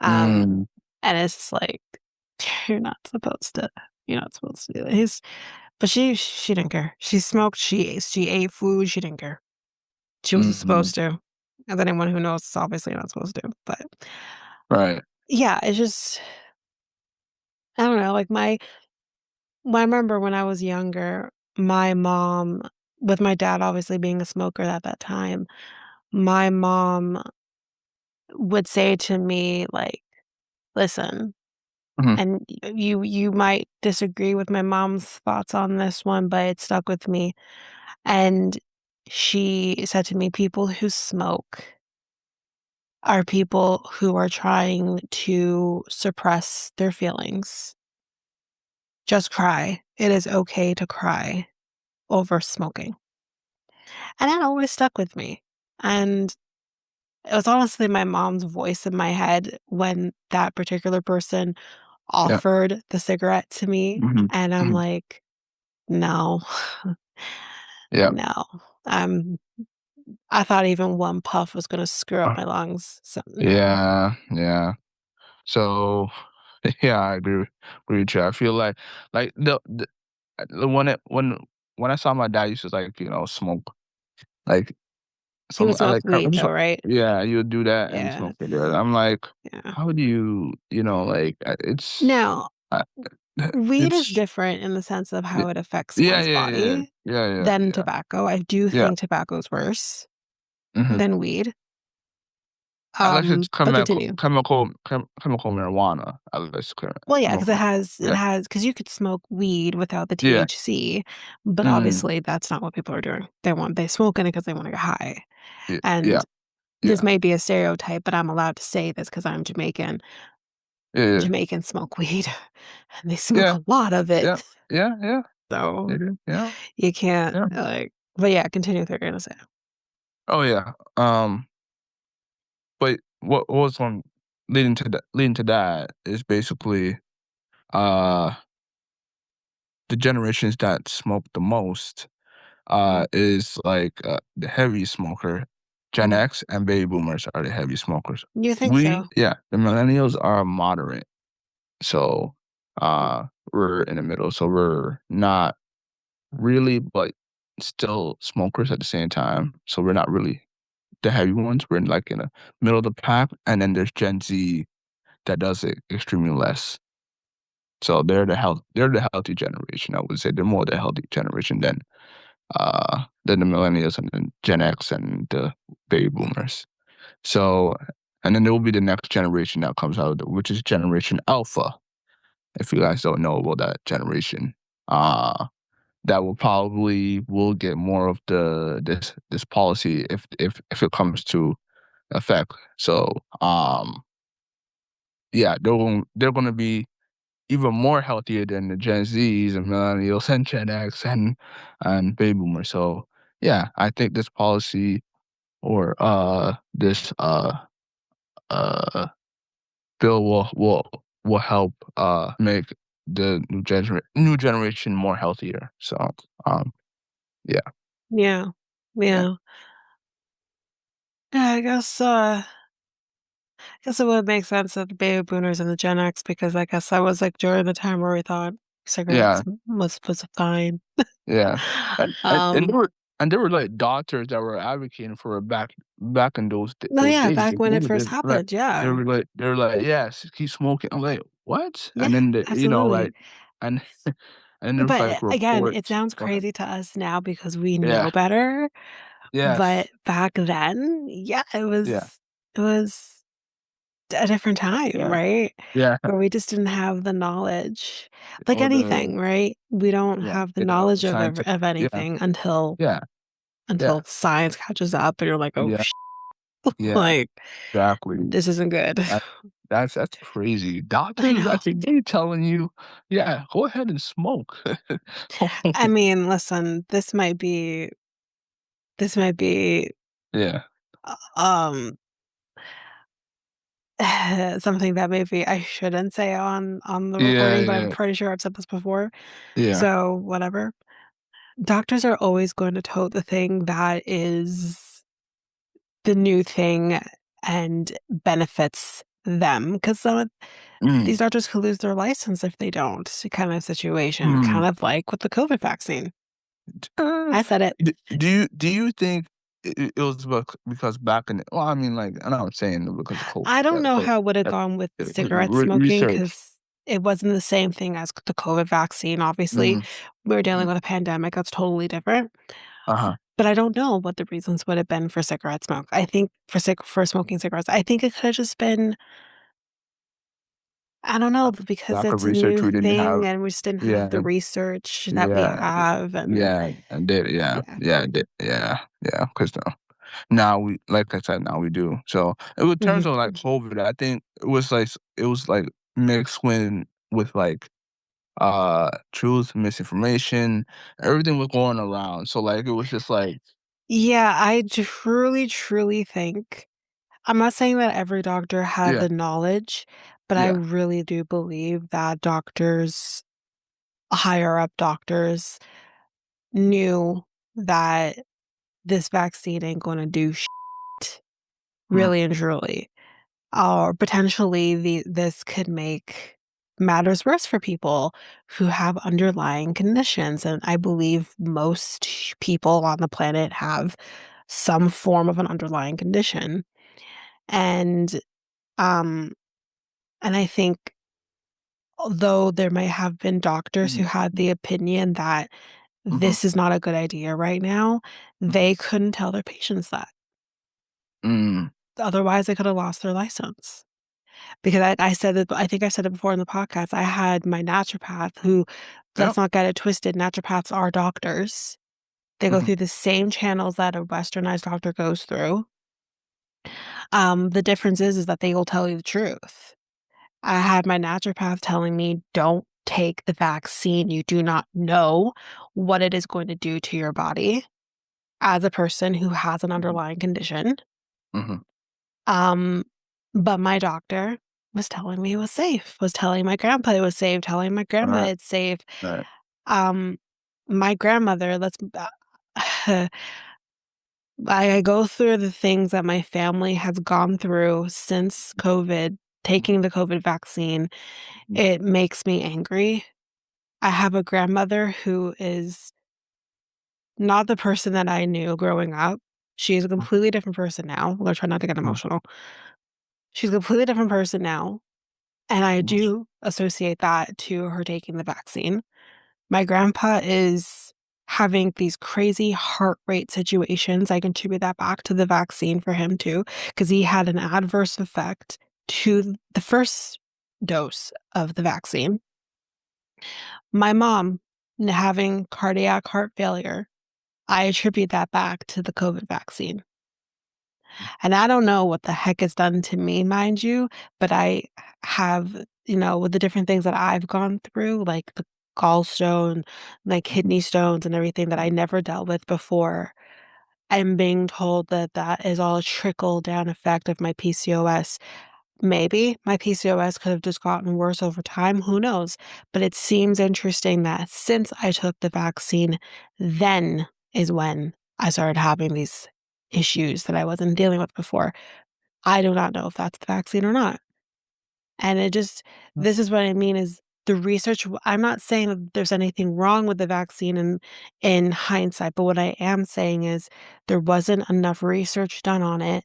Um, mm, and it's just like, you're not supposed to you're not supposed to do this. But she didn't care. She smoked, she ate food, she didn't care. She wasn't mhm. supposed to. And anyone who knows is obviously not supposed to. But Right. yeah, it's just I don't know, like I remember when I was younger, my mom with my dad obviously being a smoker at that time, my mom would say to me, like, "Listen," Mhm. and you might disagree with my mom's thoughts on this one, but it stuck with me, and she said to me, "People who smoke are people who are trying to suppress their feelings. Just cry. It is okay to cry over smoking." And that always stuck with me, and it was honestly my mom's voice in my head when that particular person Yeah. offered the cigarette to me, Mhm, and I'm mhm. like, "No, Yeah. no." Um, I thought even one puff was gonna screw up Uh, my lungs, so no. yeah, yeah. So, yeah, I agree with you. I feel like when I saw my dad used to, like, smoke, like, He some would I smoke like weed though, right? yeah, you would do that and Yeah, smoke cigarette. I'm like, yeah. how do you, like, Now, uh, weed is it's different in the sense of y how it affects yeah, one's yeah, yeah, body yeah, yeah, than yeah, tobacco. I do yeah. think tobacco is worse Mhm. than weed. Unless it's But continue. chemical marijuana, unless Well, yeah, because chemical, yeah, because you could smoke weed without the yeah, THC, but mm, obviously that's not what people are doing. They smoke it because they wanna get high, yeah, and this yeah, may be a stereotype, but I'm allowed to say this because 'cause I'm Jamaican. yeah, Jamaicans smoke weed, and they smoke yeah, a lot of yeah, it, yeah, yeah, so they do, yeah, you can't, yeah. but yeah, continue with what you're gonna say. Oh, yeah, but what was on leading to that is basically, uh, the generations that smoke the most, Mm, is like, the heavy smoker. Gen mhm. X and baby boomers are the heavy smokers. You think so? The millennials are moderate. So, Mm, we're in the middle. So we're not really, but still smokers at the same time. So we're not really the heavy ones. We're in, like, in the middle of the pack. And then there's Gen Z that does it extremely less. So they're the healthy generation. I would say they're more the healthy generation than the millennials and then Gen X and the baby boomers. So, and then there will be the next generation that comes out, which is Generation Alpha. If you guys don't know about that generation, uh, that will get more of this policy if it comes to effect. So, yeah, they're going to be even more healthier than the Gen Zs and millennials and Gen X and baby boomers. So yeah, I think this policy or this uh bill will help make the new generation more healthier. So um yeah, Yeah. yeah. Yeah. Yeah, I guess it would make sense that the baby boomers and the Gen X, because I guess that was like during the time where we thought cigarettes Yeah, was fine. yeah. And Um, there were like doctors that were advocating for it back in no, those yeah, days. back They when it wanted first it, like happened, yeah. they were like, yes, keep smoking. I'm like, what? Yeah, And then absolutely. like and and there was But like again, it reports. sounds Go ahead. crazy to us now because we Yeah. know better. But Yes. back then, yeah, Yeah. it was a different time, Yeah. right? Yeah. Where we just didn't have the knowledge. Like Or the anything, right? We don't yeah, have the yeah, knowledge scientific. of Yeah. anything until Yeah. Yeah. science catches up and you're like, "Oh, Yeah. Yeah. like Exactly. this isn't good." That that's crazy. I Doctors know. at the day telling you, yeah, go ahead and smoke. I mean, listen, this might be Yeah. um something that maybe I shouldn't say on the Yeah, recording, but I'm yeah, pretty sure I've said this before. yeah. So, whatever. Doctors are always going to tote the thing that is the new thing and benefits them, because some of these Mm, doctors could lose their license if they don't, kind of situation, mm. kind of like with the COVID vaccine. Uh, I said it. do you think it was because back in the, well, I mean, like, and I'm saying because of COVID, I don't know but how it would have uh, gone with cigarette smoking research. because it wasn't the same thing as the COVID vaccine, obviously. Mm, We were dealing mm, with a pandemic, that's totally different. uh-huh. But I don't know what the reasons would have been for cigarette smoke. I think for smoking cigarettes, I think it could have just been, I don't know, because Lack of it's a research new we didn't thing have. and we just didn't have Yeah, the research that we yeah, have, and yeah, and did yeah. yeah, yeah, because now we, like I said, now we do. So, in terms Mhm. of, like, COVID, I think it was, like, mixed with, like, truth, misinformation, everything was going around. So, like, it was just like Yeah, I truly, truly think, I'm not saying that every doctor had yeah, the knowledge, but I yeah, really do believe that doctors, higher up doctors, knew that this vaccine ain't gonna do shit, mm, really and truly. Or potentially this could make matters worse for people who have underlying conditions, and I believe most people on the planet have some form of an underlying condition. And, um, and I think although there may have been doctors who mhm, had the opinion that mhm, this is not a good idea right now, mhm, they couldn't tell their patients that. mm, Otherwise, they could have lost their license. Because I said it, I think I said it before in the podcast, I had my naturopath who, yep, let's not get it twisted, naturopaths are doctors. They go mhm, through the same channels that a westernized doctor goes through. The difference is that they will tell you the truth. I had my naturopath telling me, "Don't take the vaccine. You do not know what it is going to do to your body as a person who has an mhm, underlying condition." mhm, Um, but my doctor was telling me it was safe, was telling my grandpa it was safe, telling my grandma right, it's safe. right, Um, my grandmother, I go through the things that my family has gone through since COVID, taking the COVID vaccine. mhm, It makes me angry. I have a grandmother who is not the person that I knew growing up. She's a mhm, completely different person now. I'm gonna try not to get mhm, emotional. She's a completely different person now. And I mhm, do associate that to her taking the vaccine. My grandpa is having these crazy heart rate situations. I contribute that back to the vaccine for him too, because he had an adverse effect to the first dose of the vaccine. My mom having cardiac heart failure, I attribute that back to the COVID vaccine. And I don't know what the heck it's done to me, mind you, but I have with the different things that I've gone through, like the gallstone, like Mhm, kidney stones and everything that I mhm, never dealt with before, I'm being told that that is all a trickle down effect of my PCOS. Maybe my PCOS could have just gotten worse over time, who knows? But it seems interesting that since I took the vaccine, then is when I started having these issues that I wasn't dealing with before. I do not know if that's the vaccine or not. And it just mm, this is what I mean is the research I'm not saying that there's anything wrong with the vaccine in hindsight, but what I am saying is there wasn't enough research done on it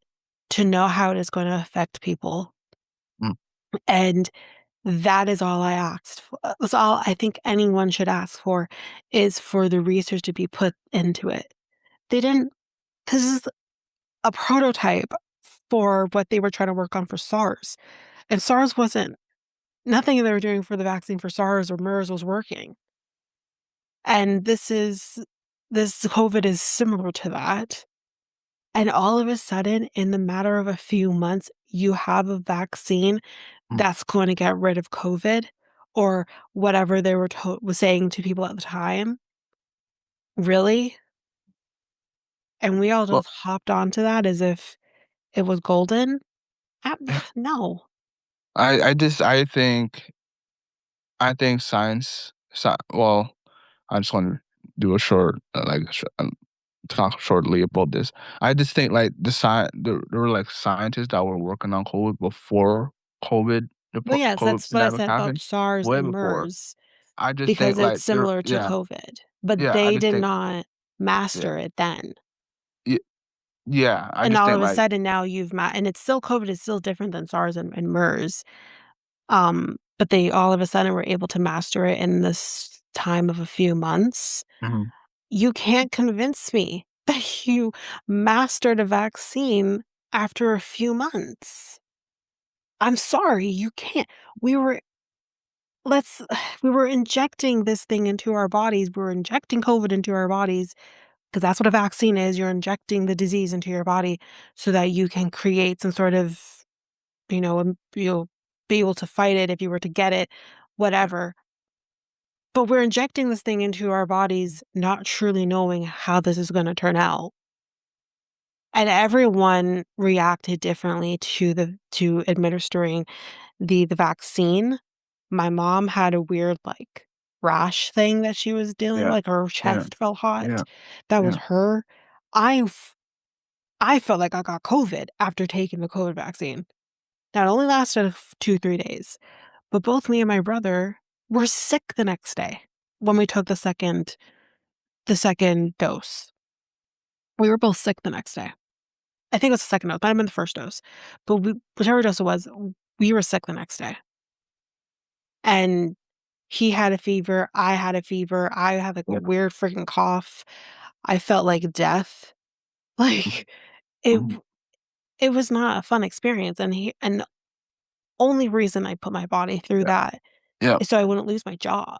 to know how it is going to affect people. mm. And that is all I asked for. That's all I think anyone should ask for is for the research to be put into it. They didn't this is a prototype for what they were trying to work on for SARS. And SARS wasn't nothing they were doing for the vaccine for SARS or MERS was working. And this COVID is similar to that. And all of a sudden, in the matter of a few months, you have a vaccine Mm. that's going to get rid of COVID or whatever they were was saying to people at the time. Really? And we all Well, just hopped onto that as if it was golden? yeah, No. I think well, I just wanna do a short, talk shortly about this. I just think, like, there were, like, scientists that were working on COVID before Well, yes, COVID that's what I pandemic said about happened, SARS way and before. MERS I just think, because it's like, there similar to yeah, COVID, but yeah, I they just did think not yeah, master it then. ye yeah, I And just all think, of a like sudden now and it's still COVID is still different than SARS and MERS. But they all of a sudden were able to master it in this time of a few months. mhm, You can't convince me that you mastered a vaccine after a few months. I'm sorry, you can't. We were let's we were injecting this thing into our bodies. We were injecting COVID into our bodies because that's what a vaccine is. You're injecting the disease into your body so that you can create some sort of, you'll be able to fight it if you were to get it, yeah, whatever. But we're injecting this thing into our bodies, not truly knowing how this is going to turn out. And everyone reacted differently to administering the vaccine. My mom had a weird, like, rash thing that she was dealing with, yeah, like, her yeah, chest felt yeah, hot. That was yeah, her. I f I felt like I got COVID after taking the COVID vaccine. That only lasted 2, 3 days, but both me and my brother were sick the next day when we took the second dose. We were both sick the next day. I think it was the second dose, might have been the first dose, but whichever dose it was, we were sick the next day. And he had a fever, I had a fever, I had, like, a yeah, weird freaking cough. I felt like death. mhm, Like, it mhm, it was not a fun experience, and the only reason I put my body through yeah, that yeah, is so I wouldn't lose my job,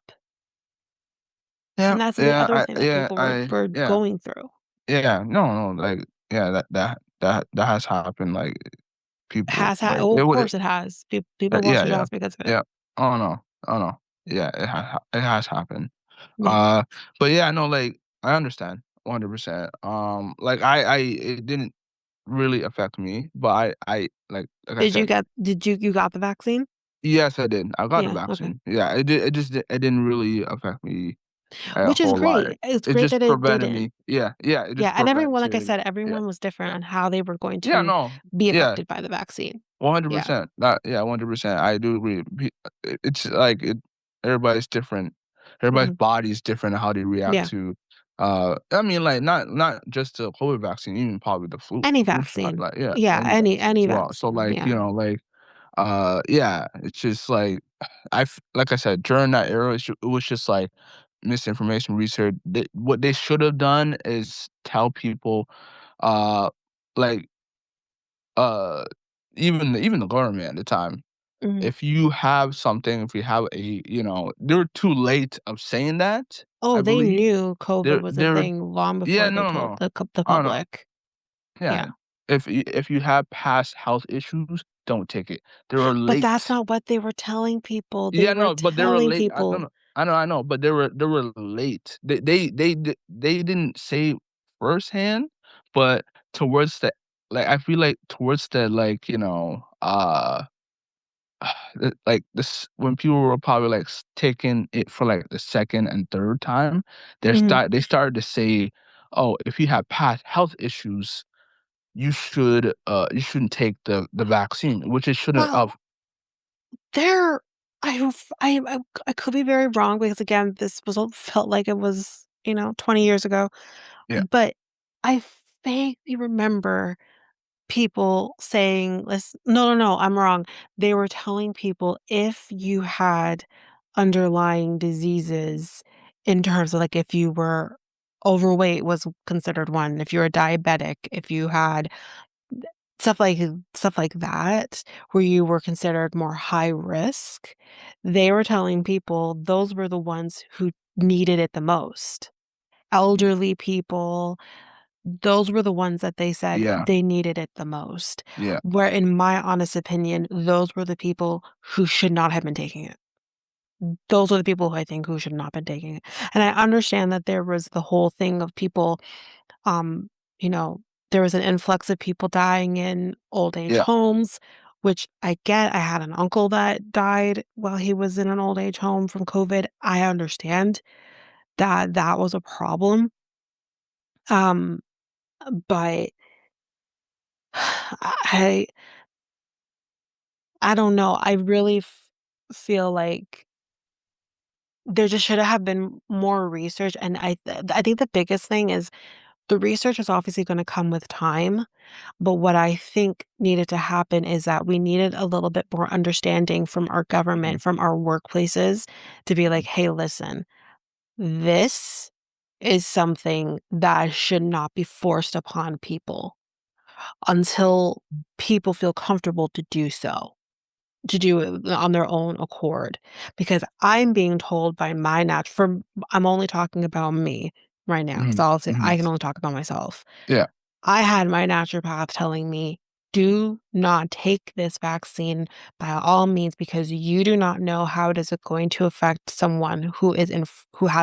yeah, and that's the yeah, other thing that people were yeah. going through. Yeah, no, no, like, yeah, that has happened, like, people, like, Oh, it of would course it has. People lost yeah, their yeah, jobs because of it. yeah. Oh, no, oh, no. Yeah, it has happened. Yeah. Uh, but yeah, no, like, I understand 100%. Like, it didn't really affect me, but like I said Did you got the vaccine? yes, I did. I got the Yeah, okay. vaccine. Yeah, it didn't really affect me a Which is whole lot. great. It's It great just that it prevented didn't. me yeah, it Yeah, just and everyone, like I prevented said, yeah, everyone was different yeah. on how they were going Yeah, to no. be Yeah. affected by the vaccine. Yeah. 100%. That yeah, 100%. I do agree. It's like everybody's different. Everybody's Mhm. body is different how they react Yeah. to I mean like not just the COVID vaccine, even probably the Any flu shot, vaccine. like yeah, Yeah, any vaccine any as well. So vaccine. like, Yeah. like yeah, it's just like like I said, during that era it was just like misinformation research. What they should have done is tell people uh like uh even the government at the time Mhm. if you have something, if you have they're too late of saying that, I Oh, they believe. knew COVID was a They're thing long yeah, before they no, told no. the I don't know. public. Yeah. Yeah. if you have past health issues, don't take it. They were But that's late. not what they were telling people. They Yeah, were no, but they were telling late. I don't people know. I know, but they were late. They didn't say firsthand, but towards the like I feel like towards the like this when people were probably like taking it for like the second and third time, mhm. they started to say, "Oh, if you have past health issues, you shouldn't take the vaccine," which it shouldn't Well, have. there I could be very wrong because, again, this was all felt like it was, 20 years ago, Yeah. but I vaguely remember people saying, no, no, no, I'm wrong. They were telling people if you had underlying diseases in terms of, like, if you were overweight was considered one, if you were diabetic, if you had stuff like stuff like that, where you were considered more high risk, they were telling people those were the ones who needed it the most. Elderly people, those were the ones that they said Yeah, they needed it the most, yeah. where in my honest opinion, those were the people who should not have been taking it. Those are the people who I think who should not have been taking it. And I understand that there was the whole thing of people, um, you know, there was an influx of people dying in old age Yeah. homes, which I get. I had an uncle that died while he was in an old age home from COVID. I understand that that was a problem. Um, but I I don't know. I really feel like there just should have been more research, and I think the biggest thing is the research is obviously gonna come with time, but what I think needed to happen is that we needed a little bit more understanding from our Mhm, government, from our workplaces to be like, mhm, "Hey, listen, this is something that should not be forced upon people until people feel comfortable to do so." To do it on their own accord, because I'm being told by my I'm only talking about me right now, because mhm, I'll say mhm. I can only talk about myself. Yeah. I had my naturopath telling me, "Do not take this vaccine by all means because you do not know how it is going to affect someone who has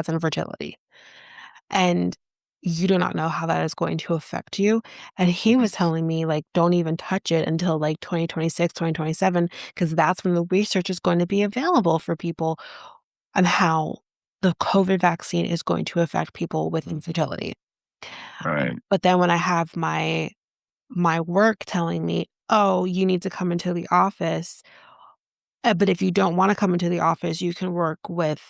infertility, and you do not know how that is going to affect you." And he was telling me, like, "Don't even touch it until, like, 2026, 2027, because that's when the research is going to be available for people on how the COVID vaccine is going to affect people with infertility." Right. But then when I have my work telling me, "Oh, you need to come into the office, but if you don't wanna come into the office, you can work with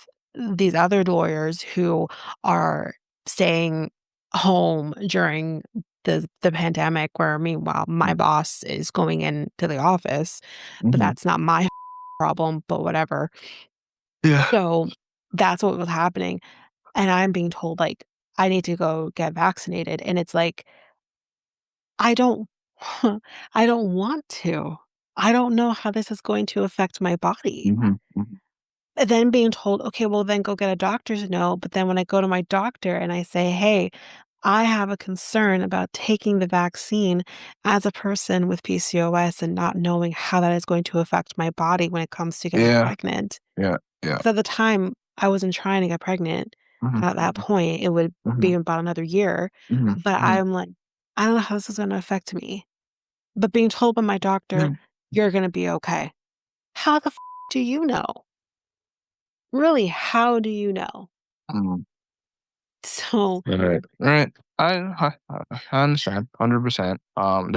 these other lawyers who are staying home during the pandemic," where meanwhile, my Mm. boss is going into the office, but Mhm. that's not my problem, but whatever. Yeah. So, that's what was happening, and I'm being told, like, I need to go get vaccinated, and it's like, I don't I don't want to. I don't know how this is going to affect my body. Mhm, mhm. And then being told, "Okay, well, then go get a doctor's note," but then when I go to my doctor and I say, "Hey, I have a concern about taking the vaccine as a person with PCOS and not knowing how that is going to affect my body when it comes to getting Yeah, pregnant." yeah, yeah. Because at the time, I wasn't trying to get pregnant. Mhm, At that point, it would be mhm, about another year, mhm, but mhm. I'm like, "I don't know how this is gonna affect me." But being told by my doctor, Yeah. "You're gonna be okay." How the do you know? Really, how do you know? Mhm. So, Right, right. I understand 100%.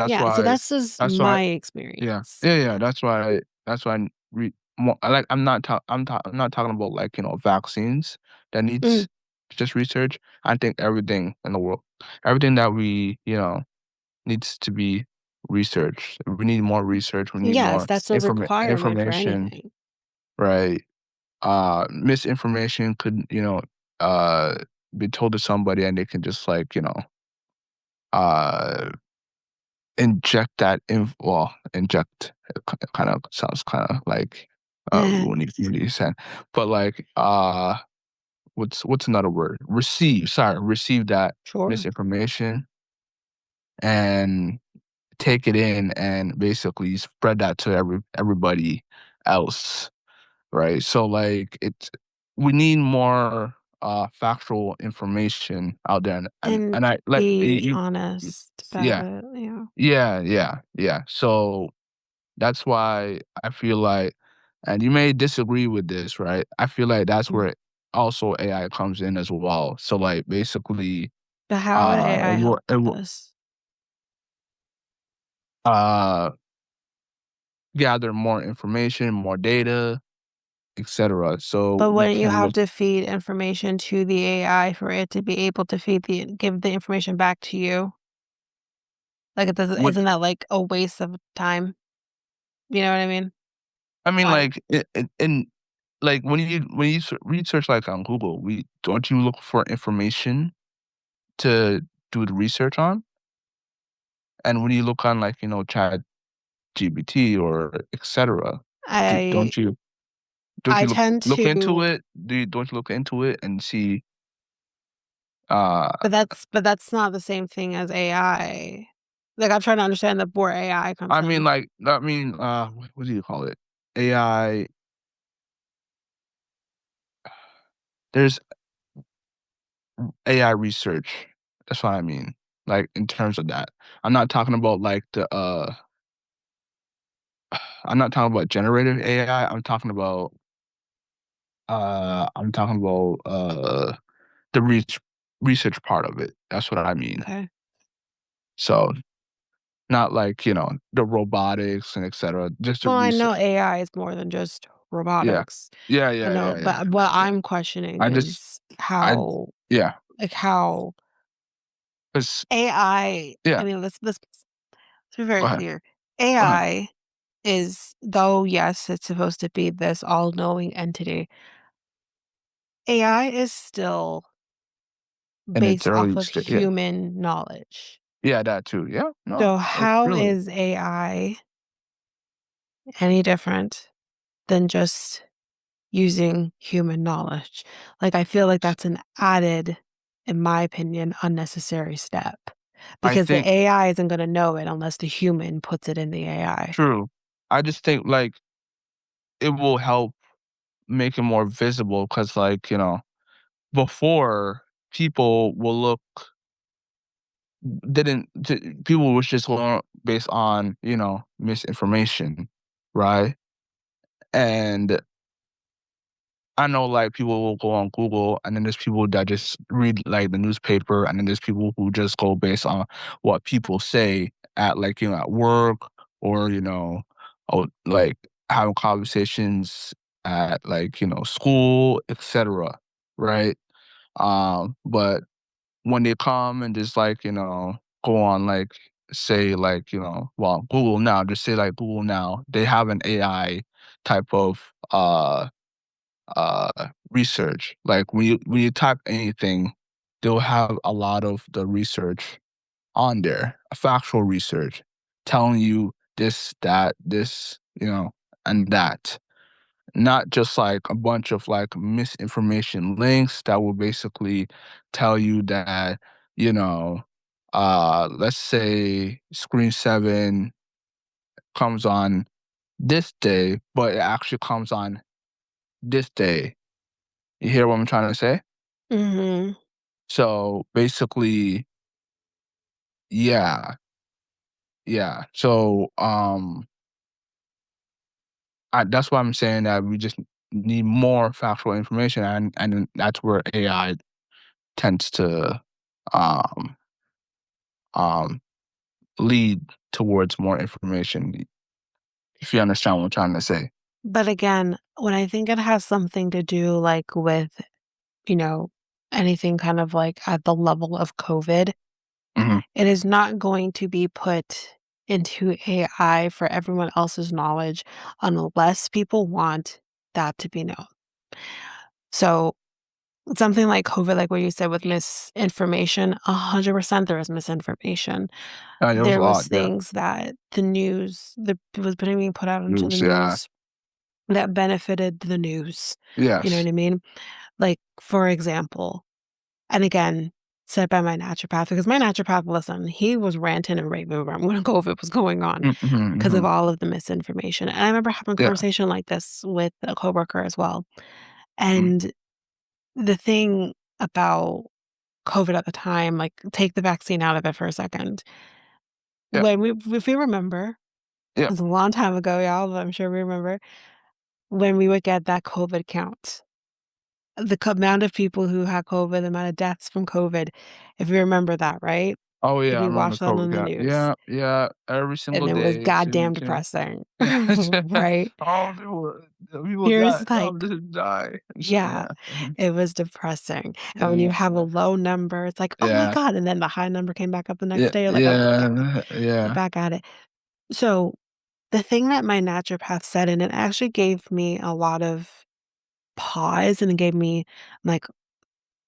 yeah, so that's just That's why my yeah. experience. Yeah, yeah, that's why I'm not talking about, like, vaccines that Mhm. needs just research. I think everything in the world everything that needs to be researched. We need more research, we need Yes, more that's a requirement for information, anything. right? Misinformation could, uh, be told to somebody and they can just, like, uh, inject that inject, it kinda sounds kinda like, when you said, but, like, what's another word? Receive that Sure. misinformation and take it in and basically spread that to everybody else, right? So like it's we need more factual information out there, And and I like be you, honest about yeah, it, yeah. yeah. So that's why I feel like, and you may disagree with this, right? I feel like that's Mm. where also AI comes in as well. So like basically, But how would AI help it with will this? uh gather more information, more data, etc. So But we wouldn't you can have look. to feed information to the AI for it to be able to give the information back to you? Like, it doesn't What isn't that, like, a waste of time? You know what I mean? I mean, Why like in like when you research like on Google, we don't you look for information to do the research on? And when you look on like Chat GPT or etc., I don't I you tend look into to it? Don't you look into it and see? Uh, but that's not the same thing as AI. Like, I'm trying to understand where AI comes in. what do you call it? AI. There's AI research. That's what I mean. Like in terms of that, I'm not talking about like I'm not talking about generative AI. I'm talking about the research part of it. That's what I mean. Okay. So not like, the robotics and etc. Just the Well, I know research. AI is more than just Yeah. robotics. Yeah, I yeah, know, yeah, yeah. but what Yeah. I'm questioning I just is I yeah. how 'Cause I yeah, mean, let's be go very ahead. clear. Go ahead. AI is though, yes, it's supposed to be this all-knowing entity, AI is still And it's based off early of sta yeah. human knowledge. Yeah, that too. Yeah, no, So how really. is AI any different than just using human knowledge? Like, I feel like that's an added, in my opinion, unnecessary step I because the think AI isn't gonna know it unless the human puts it in the AI. true. I just think, like, it will help make it more visible because, like, before people will look didn't t people was just going based on, misinformation, right? And I know, like, people will go on Google, and then there's people that just read, like, the newspaper, and then there's people who just go based on what people say at, like, at work or, or, like, having conversations at, like, school, etcetera, right? But when they come and just, like, go on, like, say, like, well, Google Now, just say, like, Google Now, they have an AI type of, uh, research. Like when you type anything, they'll have a lot of the research on there, factual research, telling you this, that, this, and that. Not just like a bunch of like misinformation links that will basically tell you that, let's say Screen 7 comes on this day, but it actually comes on this day. You hear what I'm trying to say? Mhm. So basically, yeah, yeah. So that's why I'm saying that we just need more factual information, and that's where AI tends to um um lead towards more information. If you understand what I'm trying to say. But again, when I think it has something to do, like, with, you know, anything kind of like at the level of COVID, Hmm. it is not going to be put into AI for everyone else's knowledge unless people want that to be known. So, something like COVID, like what you said with misinformation, 100% there was misinformation. There was a There was lot, yeah. things that the news that was being put out into the News, yeah. news that benefited the news. You know Yes. what I mean? Like, for example, and again, said by my naturopath because my naturopath, listen, he was ranting and raving around when COVID was going on Mhm, because of mhm. all of the misinformation. And I remember having a Yeah. conversation like this with a coworker as well. Mm. And the thing about COVID at the time, like take the vaccine out of it for a second. Yeah. When if we remember, Yeah. it was a long time ago, y'all, but I'm sure we remember when we would get that COVID count. The amount of people who had COVID, the amount of deaths from COVID, if you remember that, right? Oh, If yeah, I you remember watched that COVID on the got news, yeah, yeah, every and single it was day it goddamn seemed to depressing, yeah. right? Oh, people Here's die. Oh, like this is die. yeah, Yeah. Mhm. it was depressing, and when you Yeah. have a low number, it's like, "Oh my Yeah. god," and then the high number came back up the next Yeah, day, you're like, "Oh my god, yeah, we're yeah. back at it." So, the thing that my naturopath said, and it actually gave me a lot of pause, and it gave me, like,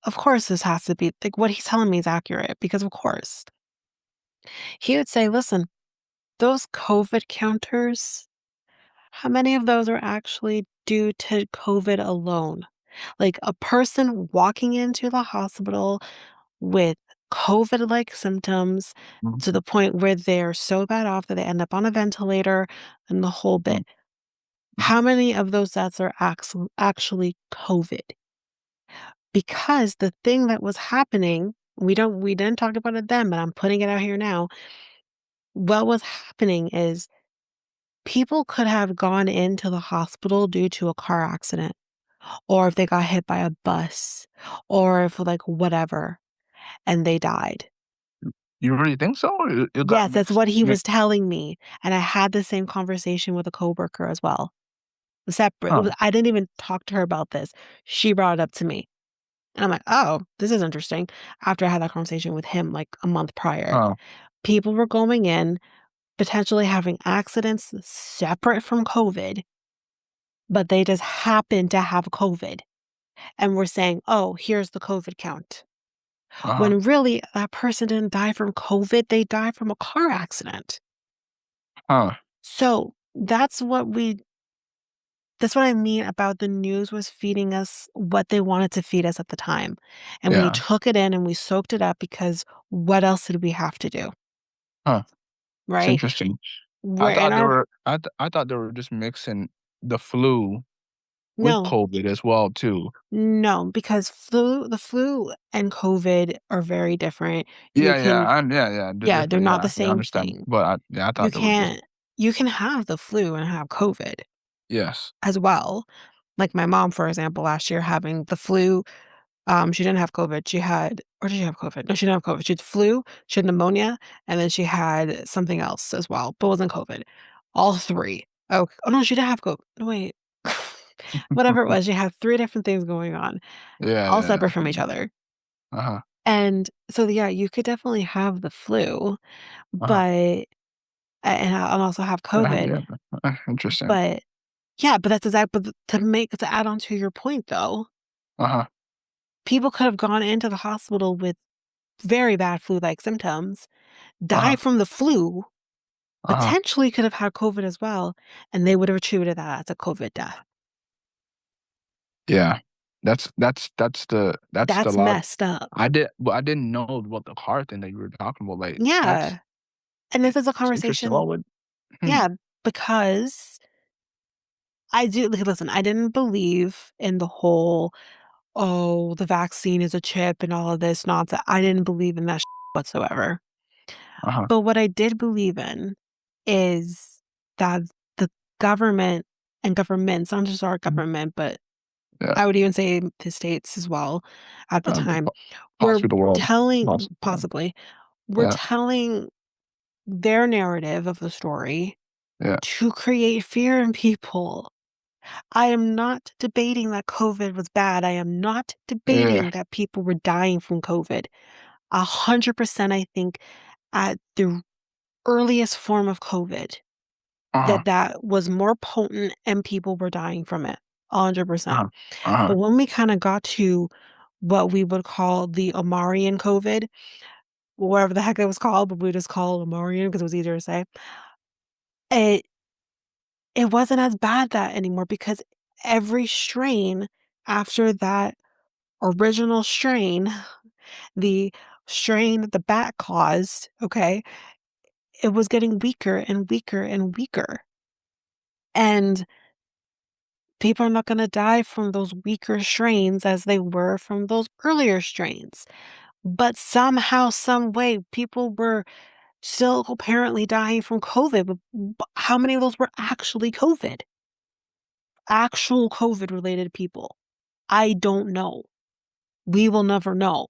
of course this has to be like, what he's telling me is accurate because of course. He would say, "Listen, those COVID counters, how many of those are actually due to COVID alone?" Like, a person walking into the hospital with COVID-like symptoms Mhm, to the point where they're so bad off that they end up on a ventilator and the whole mm, bit. mhm, How many of those deaths are actually COVID? Because the thing that was happening, we didn't talk about it then, but I'm putting it out here now. What was happening is people could have gone into the hospital due to a car accident, or if they got hit by a bus, or if like whatever, and they died. You really think so? It got Yes, that's what he was mixed telling me, and I had the same conversation with a coworker as well. Separate. huh, I didn't even talk to her about this. She brought it up to me. And I'm like, "Oh, this is interesting." After I had that conversation with him, like, a month prior. huh, People were going in, potentially having accidents separate from COVID, but they just happened to have COVID, and we're saying, "Oh, here's the COVID count." uh-huh, When really, that person didn't die from COVID, they died from a car accident. huh, So, that's what I mean about the news was feeding us what they wanted to feed us at the time, and we yeah, took it in and we soaked it up because what else did we have to do, huh, it's right? interesting. We're in our I thought they were just mixing the flu with no, COVID as well too. no, because the flu and COVID are very different. You Yeah, yeah, can yeah, yeah, they're yeah, they're different, not the yeah, yeah, I same understand, thing. but I You thought they were just can't you can have the flu and have COVID yes, as well. Like my mom, for example, last year having the flu. She didn't have COVID. She had or did she have COVID? No, she didn't have COVID. She had flu, she had pneumonia, and then she had something else as well, but it wasn't COVID. All 3. Oh, no, she did have COVID. No, wait. Whatever it was, she had 3 different things going on, yeah, all yeah, separate from each other. uh-huh, And so, yeah, you could definitely have the flu, uh-huh, but and also have COVID, yeah, interesting, but yeah, but that's exact but to add on to your point, though, uh-huh, people could have gone into the hospital with very bad flu-like symptoms, uh-huh, died from the flu, uh-huh, potentially could have had COVID as well, and they would have attributed that as a COVID death. yeah, that's the That's lot messed up. I didn't know about the car thing that you were talking about, like, Yeah, and this is a it's interesting, conversation what would hmm, yeah, because I do like, listen, I didn't believe in the whole, "Oh, the vaccine is a chip," and all of this nonsense. I didn't believe in that whatsoever. uh-huh, But what I did believe in is that the government and governments, not just our mhm, government, but yeah, I would even say the states as well at the the time, were possibly the world, telling possibly, possibly, were yeah, telling their narrative of the story yeah, to create fear in people. I am not debating that COVID was bad. I am not yeah, debating that people were dying from COVID. 100% I think at the earliest form of COVID uh-huh, that was more potent and people were dying from it, 100%. uh-huh, uh-huh, But when we kinda got to what we would call the Omarion COVID, whatever the heck it was called, but we just call it Omarion because it was easier to say, it it wasn't as bad that anymore because every strain after that original strain, the strain that the bat caused, okay, it was getting weaker and weaker and weaker. And people are not going to die from those weaker strains as they were from those earlier strains. But somehow, some way, people were still apparently dying from COVID. But how many of those were actually COVID? Actual COVID related people? I don't know. We will never know.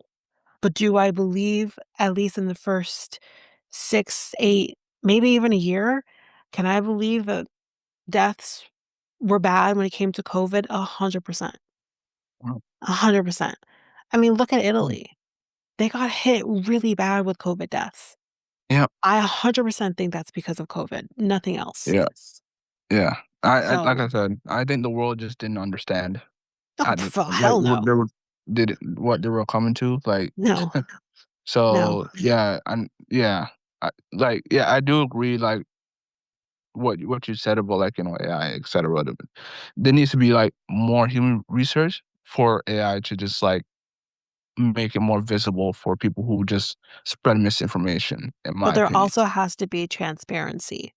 But do I believe, at least in the first 6, 8, maybe even a year, can I believe that deaths were bad when it came to COVID? 100%. Mm, 100%. I mean, look at mm. Italy. They got hit really bad with COVID deaths. Yeah, I 100% think that's because of COVID, nothing else. yeah, yeah. I like So, I said, I think the world just didn't understand oh, at the like, hell what no. they were did it what they were coming to, like, No, no. so, yeah, and yeah, yeah, I do agree, like, what you said about, like, AI, et cetera. There needs to be, like, more human research for AI to just, like, make it more visible for people who just spread misinformation, in my But there opinion. also has to be transparency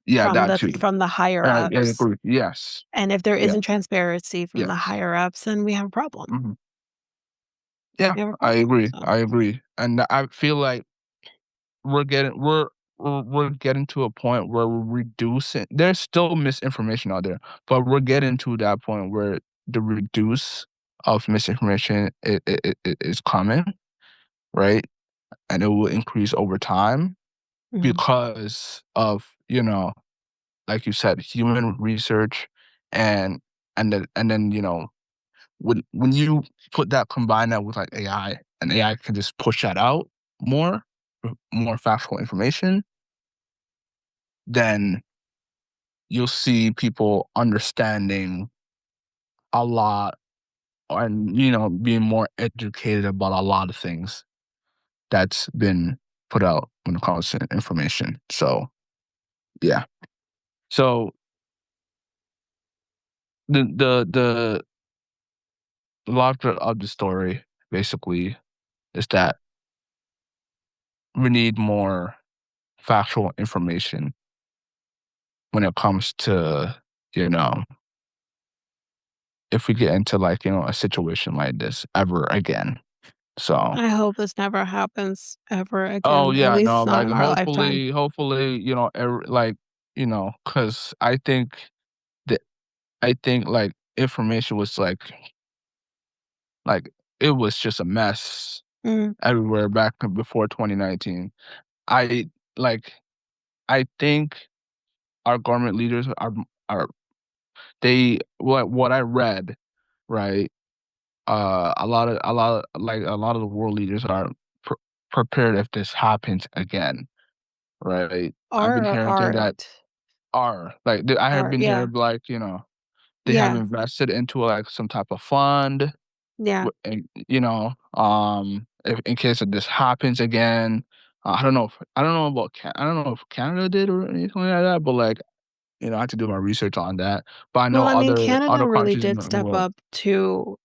Yeah, that too. from the higher I ups. agree. Yes. And if there Yeah. isn't transparency from the Yes. higher ups, then we have a problem. Mhm. Yeah, We have a I problem. agree. So I agree. And I feel like we're getting we're we're getting to a point where we're reducing there's still misinformation out there, but we're getting to that point where the reduce of misinformation is common, right? And it will increase over time mhm. because of, like you said, human research and then, when you combine that with like AI, and AI can just push that out more, more factual information, then you'll see people understanding a lot and being more educated about a lot of things that's been put out when it comes to information. So yeah. So the logic of the story basically is that we need more factual information when it comes to, you know, if we get into like, a situation like this ever again. So, I hope this never happens ever oh again, at yeah, no, least not like in our lifetime. hopefully, like, because that I think like information was like it was just a mess Mm, everywhere back before 2019. I like I think our government leaders are what I read, right? A lot of the world leaders are pre prepared if this happens again, right? I've been or hearing things that aren't. I have Or been yeah, hearing, like, they have yeah, invested into, like, some type of fund, yeah. and, if in case of this happens again. I don't know about I don't know if Canada did or anything like that, but, like, I had to do my research on that, but I Well, know I mean, other Canada really countries in did the step world. up to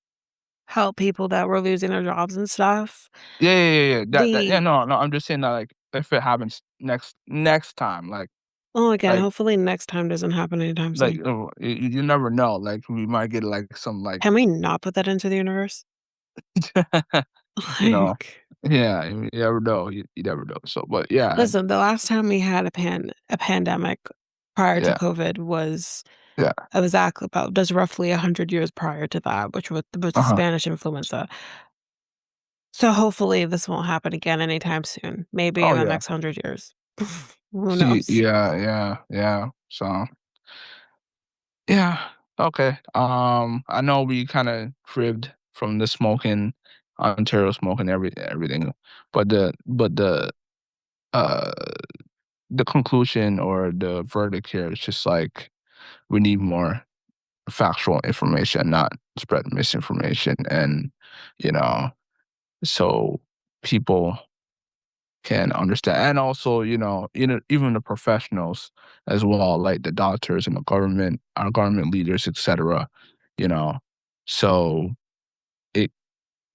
help people that were losing their jobs and stuff. Yeah, yeah, yeah, yeah. Yeah, The no, no, I'm just saying that, like, if it happens next time, well, again, like hopefully next time doesn't happen anytime soon. you never know, like, we might get, like, some, like, Can we not put that into the universe? you know Like, yeah, you never know, you never know, so, but yeah, listen, the last time we had a pandemic prior to yeah, COVID was yeah, it was about just roughly 100 years prior to that, which was the uh-huh. Spanish influenza. So hopefully this won't happen again anytime soon. Maybe Oh, in the yeah. next 100 years. Who knows? Yeah, yeah, yeah, so, yeah, okay, I know we kinda cribbed from the smoking, Ontario smoking everything, uh the conclusion or the verdict here is just like we need more factual information, not spread misinformation, and you know, so people can understand, and also even the professionals as well, like the doctors and the government, our government leaders, etc. You know, so it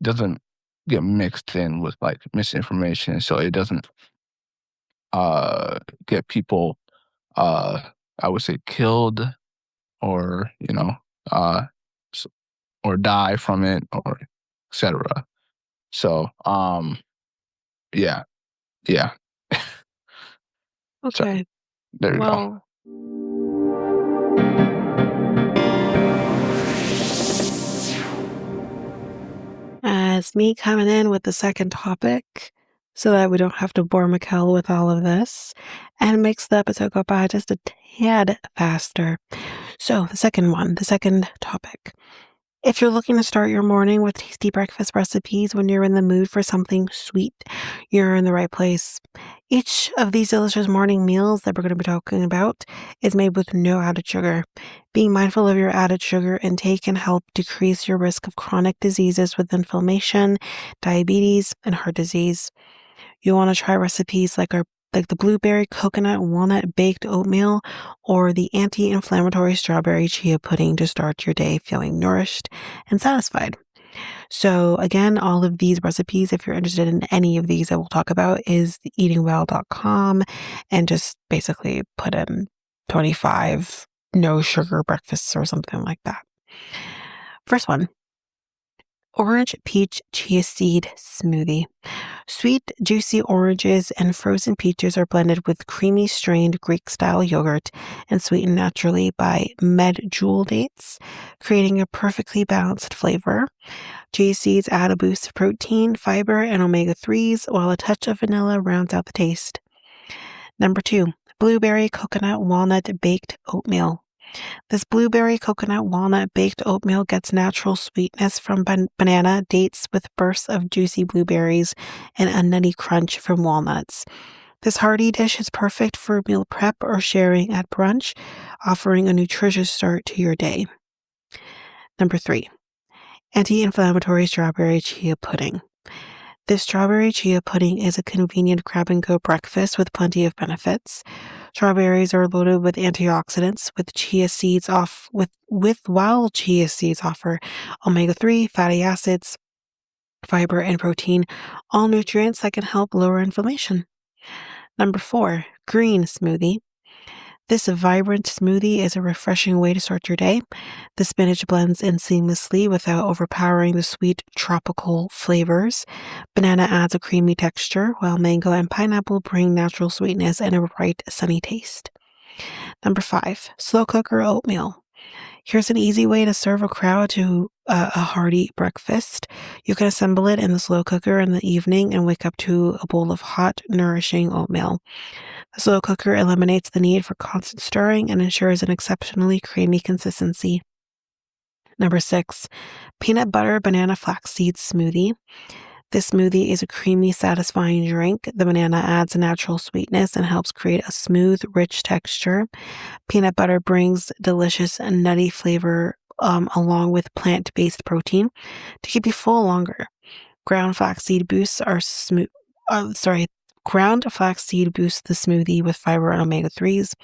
doesn't. get mixed in with, like, misinformation, so it doesn't, get people, uh, I would say, killed or, uh, s or die from it or etcetera. So, yeah, yeah. So, Okay. there you go. Well, as me coming in with the second topic, so that we don't have to bore Mikel with all of this, and makes the episode go by just a tad faster. So, the second topic. If you're looking to start your morning with tasty breakfast recipes when you're in the mood for something sweet, you're in the right place. Each of these delicious morning meals that we're going to be talking about is made with no added sugar. Being mindful of your added sugar intake can help decrease your risk of chronic diseases with inflammation, diabetes, and heart disease. You want to try recipes like the blueberry coconut walnut baked oatmeal or the anti-inflammatory strawberry chia pudding to start your day feeling nourished and satisfied. So again, all of these recipes, if you're interested in any of these that we'll talk about, is eatingwell.com, and just basically put in 25 no sugar breakfasts or something like that. First one, orange peach chia seed smoothie. Sweet, juicy oranges and frozen peaches are blended with creamy strained Greek-style yogurt and sweetened naturally by medjool dates, creating a perfectly balanced flavor. Chia seeds add a boost of protein, fiber, and omega-3s, while a touch of vanilla rounds out the taste. Number 2, blueberry coconut walnut baked oatmeal. This blueberry coconut walnut baked oatmeal gets natural sweetness from banana dates with bursts of juicy blueberries and a nutty crunch from walnuts. This hearty dish is perfect for meal prep or sharing at brunch, offering a nutritious start to your day. Number 3, anti-inflammatory strawberry chia pudding. This strawberry chia pudding is a convenient grab-and-go breakfast with plenty of benefits. Strawberries are loaded with antioxidants, while chia seeds offer omega-3, fatty acids, fiber, and protein, all nutrients that can help lower inflammation. Number 4, green smoothie. This vibrant smoothie is a refreshing way to start your day. The spinach blends in seamlessly without overpowering the sweet tropical flavors. Banana adds a creamy texture, while mango and pineapple bring natural sweetness and a bright, sunny taste. Number 5, slow cooker oatmeal. Here's an easy way to serve a crowd to a hearty breakfast. You can assemble it in the slow cooker in the evening and wake up to a bowl of hot, nourishing oatmeal. The slow cooker eliminates the need for constant stirring and ensures an exceptionally creamy consistency. Number 6, peanut butter banana flaxseed smoothie. This smoothie is a creamy, satisfying drink. The banana adds a natural sweetness and helps create a smooth, rich texture. Peanut butter brings delicious and nutty flavor along with plant-based protein to keep you full longer. Ground flaxseed boosts are smooth. Ground flaxseed boosts the smoothie with fiber and omega-3s.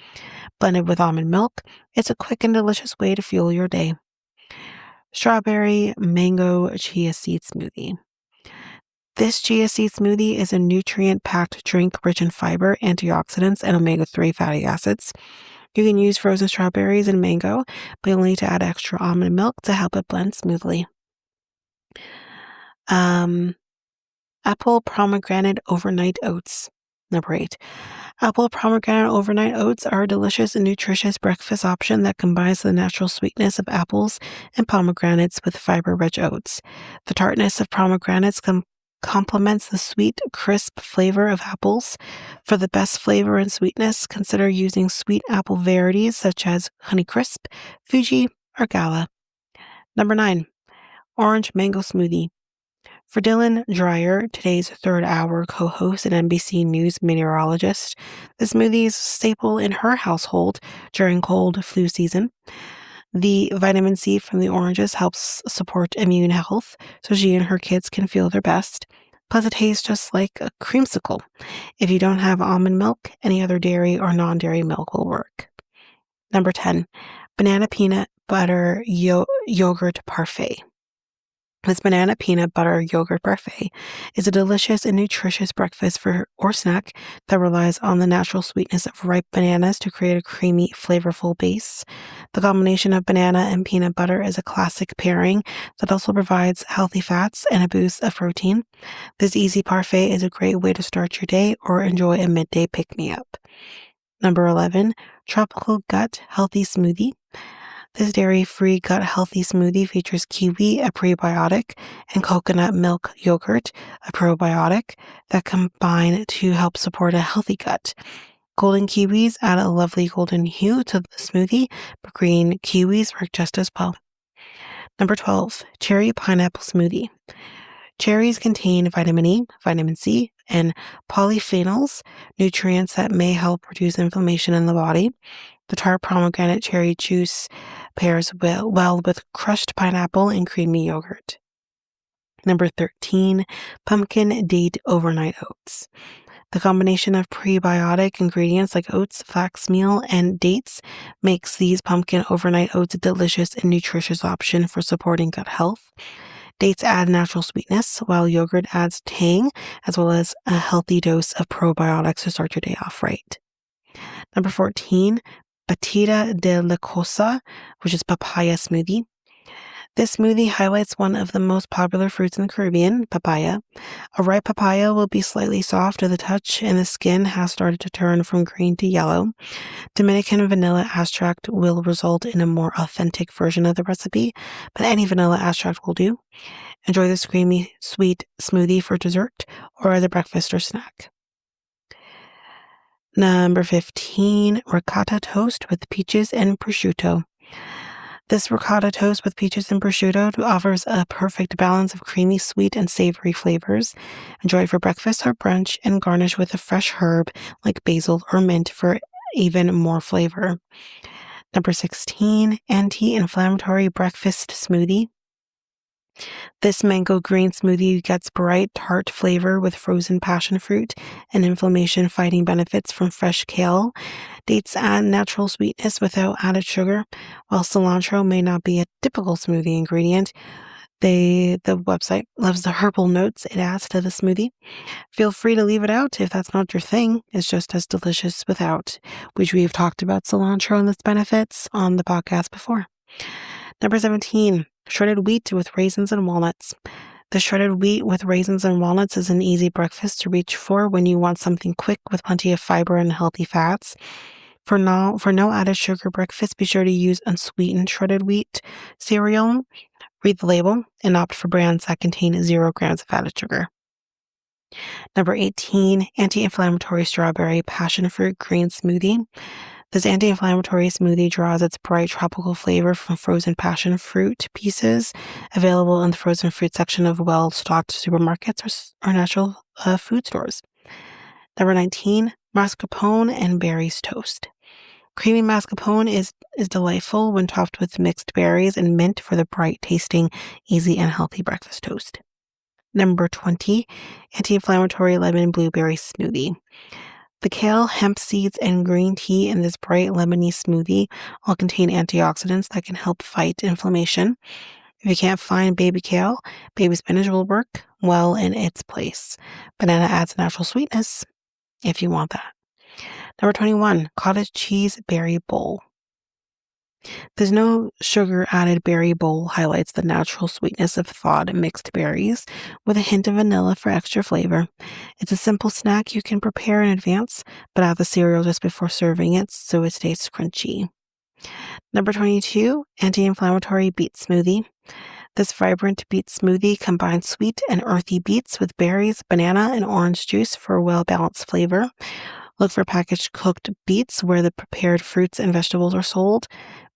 Blended with almond milk, it's a quick and delicious way to fuel your day. Strawberry mango chia seed smoothie. This chia seed smoothie is a nutrient-packed drink rich in fiber, antioxidants, and omega-3 fatty acids. You can use frozen strawberries and mango, but you'll need to add extra almond milk to help it blend smoothly. Apple pomegranate overnight oats. Number 8. Apple pomegranate overnight oats are a delicious and nutritious breakfast option that combines the natural sweetness of apples and pomegranates with fiber-rich oats. The tartness of pomegranates complements the sweet, crisp flavor of apples. For the best flavor and sweetness, consider using sweet apple varieties such as Honeycrisp, Fuji, or Gala. Number 9. Orange mango smoothie. For Dylan Dreyer, today's third hour co-host and NBC News meteorologist, the smoothie is a staple in her household during cold flu season. The vitamin C from the oranges helps support immune health, so she and her kids can feel their best. Plus, it tastes just like a creamsicle. If you don't have almond milk, any other dairy or non-dairy milk will work. Number 10, banana peanut butter yogurt parfait. This banana peanut butter yogurt parfait is a delicious and nutritious breakfast or snack that relies on the natural sweetness of ripe bananas to create a creamy, flavorful base. The combination of banana and peanut butter is a classic pairing that also provides healthy fats and a boost of protein. This easy parfait is a great way to start your day or enjoy a midday pick-me-up. Number 11, Tropical Gut Healthy Smoothie. This dairy-free gut-healthy smoothie features kiwi, a prebiotic, and coconut milk yogurt, a probiotic, that combine to help support a healthy gut. Golden kiwis add a lovely golden hue to the smoothie, but green kiwis work just as well. Number 12, Cherry Pineapple Smoothie. Cherries contain vitamin E, vitamin C, and polyphenols, nutrients that may help reduce inflammation in the body. The tart pomegranate cherry juice pairs well with crushed pineapple and creamy yogurt. Number 13, Pumpkin Date Overnight Oats. The combination of prebiotic ingredients like oats, flax meal, and dates makes these pumpkin overnight oats a delicious and nutritious option for supporting gut health. Dates add natural sweetness, while yogurt adds tang, as well as a healthy dose of probiotics to start your day off right. Number 14, Batida de la Cosa, which is papaya smoothie. This smoothie highlights one of the most popular fruits in the Caribbean, papaya. A ripe papaya will be slightly soft to the touch, and the skin has started to turn from green to yellow. Dominican vanilla extract will result in a more authentic version of the recipe, but any vanilla extract will do. Enjoy this creamy, sweet smoothie for dessert or as a breakfast or snack. Number 15, ricotta toast with peaches and prosciutto. This ricotta toast with peaches and prosciutto offers a perfect balance of creamy, sweet, and savory flavors. Enjoy it for breakfast or brunch and garnish with a fresh herb like basil or mint for even more flavor. Number 16, anti-inflammatory breakfast smoothie. This mango green smoothie gets bright, tart flavor with frozen passion fruit and inflammation-fighting benefits from fresh kale. Dates add natural sweetness without added sugar. While cilantro may not be a typical smoothie ingredient, the website loves the herbal notes it adds to the smoothie. Feel free to leave it out if that's not your thing. It's just as delicious without, which we've talked about cilantro and its benefits on the podcast before. Number 17, shredded wheat with raisins and walnuts. The shredded wheat with raisins and walnuts is an easy breakfast to reach for when you want something quick with plenty of fiber and healthy fats. For no added sugar breakfast, be sure to use unsweetened shredded wheat cereal. Read the label and opt for brands that contain 0 grams of added sugar. Number 18, anti-inflammatory strawberry passion fruit green smoothie. This anti-inflammatory smoothie draws its bright tropical flavor from frozen passion fruit pieces available in the frozen fruit section of well-stocked supermarkets or natural food stores. Number 19, mascarpone and berries toast. Creamy mascarpone is delightful when topped with mixed berries and mint for the bright tasting, easy and healthy breakfast toast. Number 20, anti-inflammatory lemon blueberry smoothie. The kale, hemp seeds, and green tea in this bright lemony smoothie all contain antioxidants that can help fight inflammation. If you can't find baby kale, baby spinach will work well in its place. Banana adds natural sweetness if you want that. Number 21, cottage cheese berry bowl. There's no sugar added berry bowl highlights the natural sweetness of thawed mixed berries with a hint of vanilla for extra flavor. It's a simple snack you can prepare in advance, but add the cereal just before serving it so it stays crunchy. Number 22, anti-inflammatory beet smoothie. This vibrant beet smoothie combines sweet and earthy beets with berries, banana, and orange juice for a well-balanced flavor. Look for packaged cooked beets where the prepared fruits and vegetables are sold.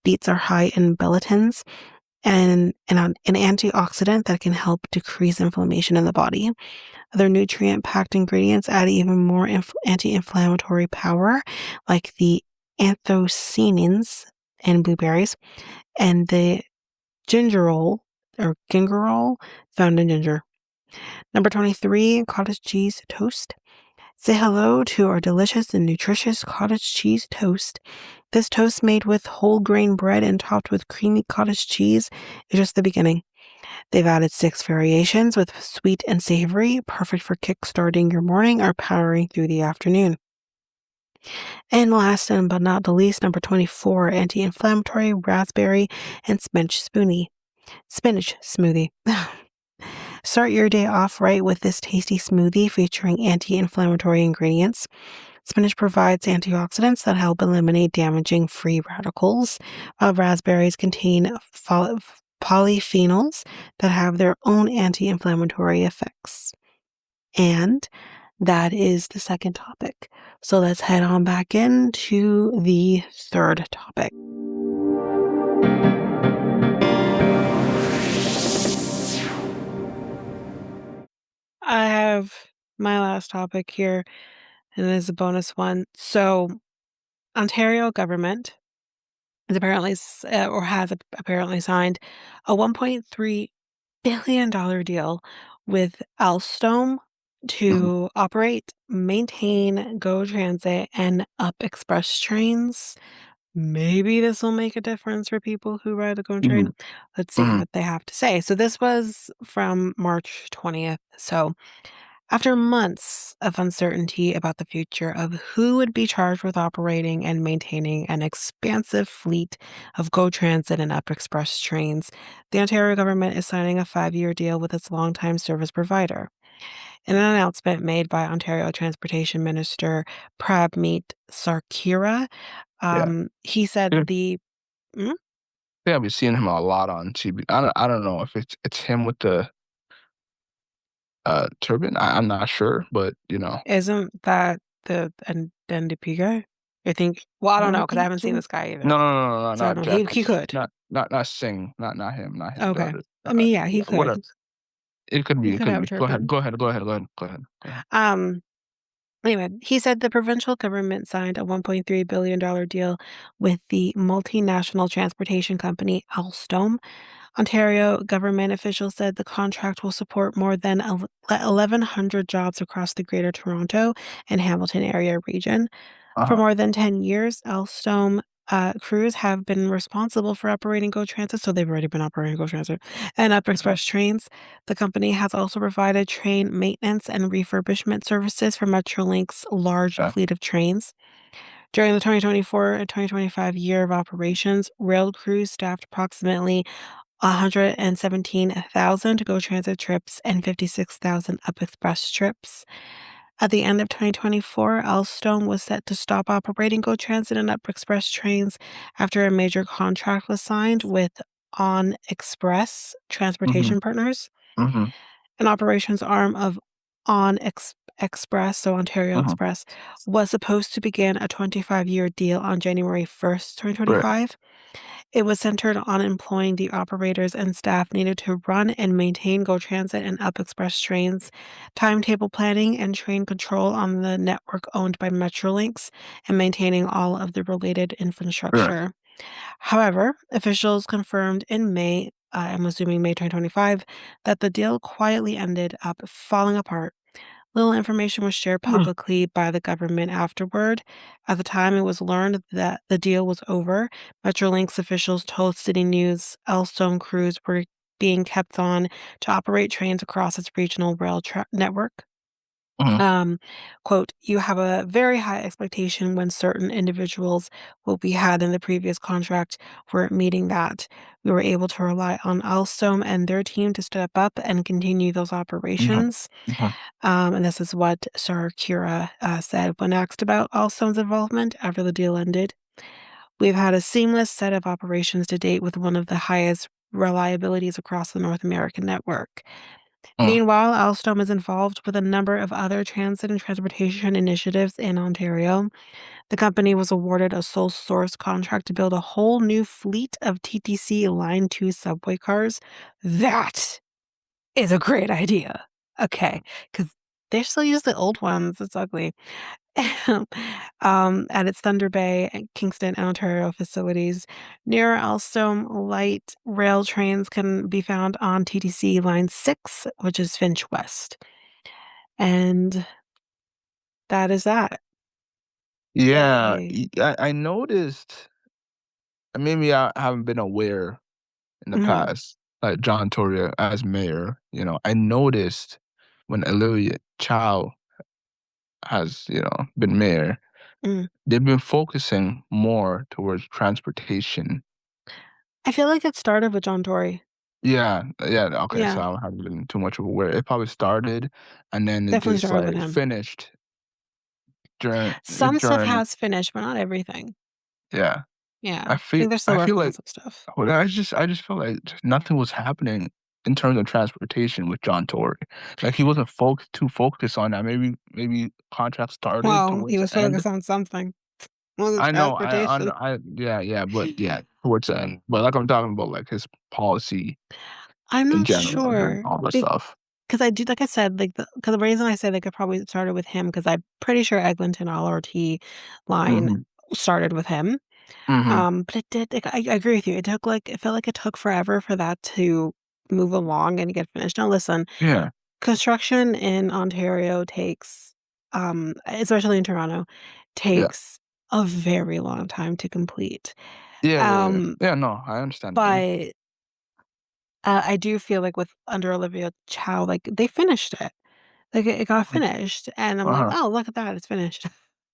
Beets are high in bellotins, and an antioxidant that can help decrease inflammation in the body. Other nutrient-packed ingredients add even more anti-inflammatory power, like the anthocyanins in blueberries and the gingerol found in ginger. Number 23, cottage cheese toast. Say hello to our delicious and nutritious cottage cheese toast. This toast made with whole grain bread and topped with creamy cottage cheese is just the beginning. They've added 6 variations with sweet and savory, perfect for kickstarting your morning or powering through the afternoon. And last but not the least, number 24, anti-inflammatory raspberry and spinach smoothie. Start your day off right with this tasty smoothie featuring anti-inflammatory ingredients. Spinach provides antioxidants that help eliminate damaging free radicals, while raspberries contain polyphenols that have their own anti-inflammatory effects. And that is the second topic. So let's head on back into the third topic. I have my last topic here, and it is a bonus one. So, Ontario government is apparently or has apparently signed a $1.3 billion deal with Alstom Mhm. to operate, maintain GO Transit and Up Express trains. Maybe this will make a difference for people who ride the GO train. Mhm. Let's see Mhm. what they have to say. So this was from March 20th. So after months of uncertainty about the future of who would be charged with operating and maintaining an expansive fleet of GO Transit and Up Express trains, the Ontario government is signing a 5-year deal with its longtime service provider. In an announcement made by Ontario Transportation Minister Prabmeet Sarkira, Yeah. he Yeah. said the mm, Yeah, I've been seeing him a lot on TV. I don't know if it's him with the, turban. I'm not sure, but, isn't that the NDP guy? I think. Well, I I don't know don't because I think haven't so. seen this guy either. No, no, no, no, no, So I not don't know. He Jackies. could. Not Singh, not him, the Okay. other, I mean, yeah, he yeah, could. whatever. It could He be, it could could have a be. Go ahead, turban. go ahead, go ahead, go ahead, go ahead, go ahead, go ahead. Um, anyway, he said the provincial government signed a $1.3 billion deal with the multinational transportation company Alstom. Ontario government officials said the contract will support more than 1,100 jobs across the Greater Toronto and Hamilton area region. For Uh-huh. more than 10 years, Alstom crews have been responsible for operating GO Transit, so they've already been operating GO Transit and Up Okay, Express trains. The company has also provided train maintenance and refurbishment services for Metrolink's large okay, fleet of trains. During the 2024 and 2025 year of operations, rail crews staffed approximately 117,000 GO Transit trips and 56,000 Up Express trips. At the end of 2024, Alstom was set to stop operating GO Transit and Up Express trains after a major contract was signed with On Express mhm, Transportation Partners, mhm, an operations arm of Express, so Ontario mhm, Express, was supposed to begin a 25-year deal on January 1st, right, 2025. It was centered on employing the operators and staff needed to run and maintain GO Transit and Up Express trains, timetable planning and train control on the network owned by Metrolinx, and maintaining all of the related right, infrastructure. However, officials confirmed in May, I'm assuming May 2025, that the deal quietly ended up falling apart. Little information was shared mm, publicly by the government afterward. At the time it was learned that the deal was over, Metrolinx officials told City News Elstone crews were being kept on to operate trains across its regional rail network. mhm, Um, quote, you have a very high expectation when certain individuals what we had in the previous contract were meeting that. We were able to rely on Alstom and their team to step up and continue those mhm, operations. mhm, And this is what Sir Kira said when asked about Alstom's involvement after the deal ended. We've had a seamless set of operations to date with one of the highest reliabilities across the North American network. mm, Meanwhile, Alstom is involved with a number of other transit and transportation initiatives in Ontario. The company was awarded a sole source contract to build a whole new fleet of TTC Line 2 subway cars. That is a great idea. Okay, because they still use the old ones. It's ugly. At its Thunder Bay and Kingston, Ontario facilities. Near Alstom, light rail trains can be found on TTC Line 6, which is Finch West. And that is that. yeah, They I noticed, and maybe I haven't been aware in the Mhm. past. like John Tory as mayor, I noticed when Olivia Chow has, been mayor, Mm. they've been focusing more towards transportation. I feel like it started with John Tory. Yeah, yeah, okay, so Yeah, I haven't been too much aware. It probably started and then it definitely just started with like him. finished during Some stuff during has finished, but not everything. yeah. Yeah, I I feel think they're still I feel working on like some stuff. well, I just feel like just nothing was happening in terms of transportation with John Tory. Like he wasn't too focused on that. Maybe contracts started Well, he towards was the end. focused on something. Wasn't I know, I transportation. know, yeah, but yeah, towards the end. But like I'm talking about like his policy I'm in not general and sure all that stuff. because I do, like I said, like because the reason I say like it probably started with him because I'm pretty sure Eglinton LRT line Mhm. started with him. Mhm. But it did. Like, I agree with you. It took like it felt like it took forever for that to move along and get finished. Now, listen, Yeah. construction in Ontario takes, especially in Toronto, Yeah. takes a very long time to complete. Yeah, yeah, yeah. Um, Yeah, no, I understand that, yeah. but I do feel like with under Olivia Chow, like they finished it. Like it got Mhm. finished, and I'm like, Uh-huh. oh, look at that, it's finished.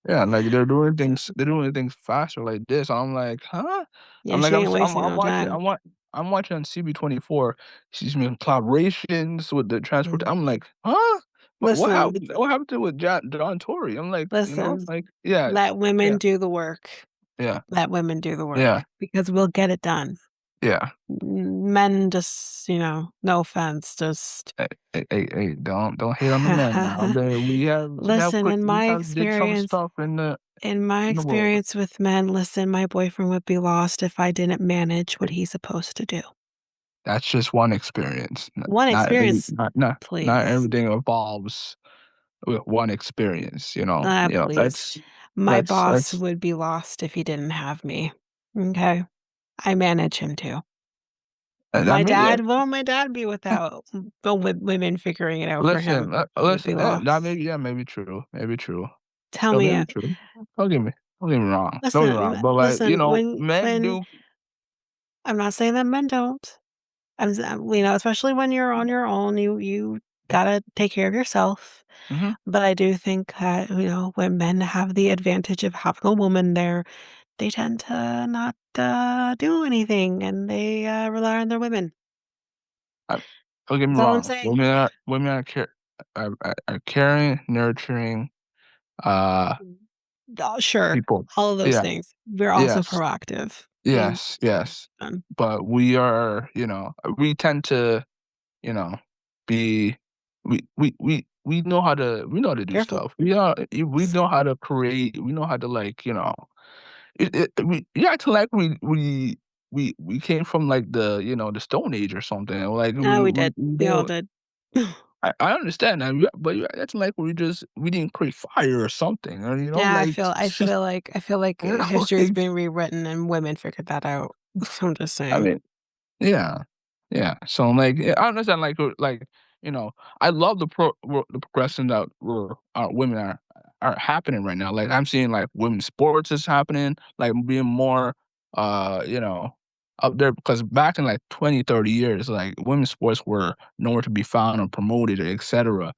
Yeah, like So they're doing things faster like this. I'm like, huh? yeah, she ain't wasting I'm no watching time. I'm watching on CB24. She's making collaborations with the transport. Mm. I'm like, huh? What Listen, happened? What happened to with John Tory? I'm like, listen. like yeah, Let women yeah, do the work. yeah, Let women do the yeah, work because we'll get it done. yeah. Men just, no offense, just Hey, don't hate on the men now. listen, We have did some stuff in my in the world. experience with men, listen, my boyfriend would be lost if I didn't manage what he's supposed to do. That's just one experience. One experience, Not please. everything evolves with one experience, Please. My boss let's would be lost if he didn't have me. Okay? I manage him too. I mean, yeah, My dad be without women figuring it out for him. He would be listen, that lost. may yeah, maybe true. Tell Yeah, me, maybe true. Don't get me don't get me listen, wrong, but, like, men when do I'm not saying that men don't. Especially when you're on your own, you gotta take care of yourself. mhm, But I do think that, when men have the advantage of having a woman there, they tend to not, do anything, and they, rely on their women. I don't get me That's all I'm wrong, saying. women are caring, nurturing, uh, Sure, people. all of those Yeah, things. We're also yes, proactive in yes, yes, them. but we tend to you know, be we know how to do Careful. stuff. We know how to create. We know how to like we act like we came from like the Stone Age or something. Like Yeah, we did. we We all don't. did. I understand that, but you're acting like we didn't create fire or something, or Yeah, like I feel like history is like being rewritten and women figured that out. I'm just I saying. mean. Yeah, yeah. So, like, yeah, I understand, you know, I love the progression that women are happening right now. Like, I'm seeing like women's sports is happening, like being more, up there because back in like 20, 30 years, like women's sports were nowhere to be found or promoted, etc.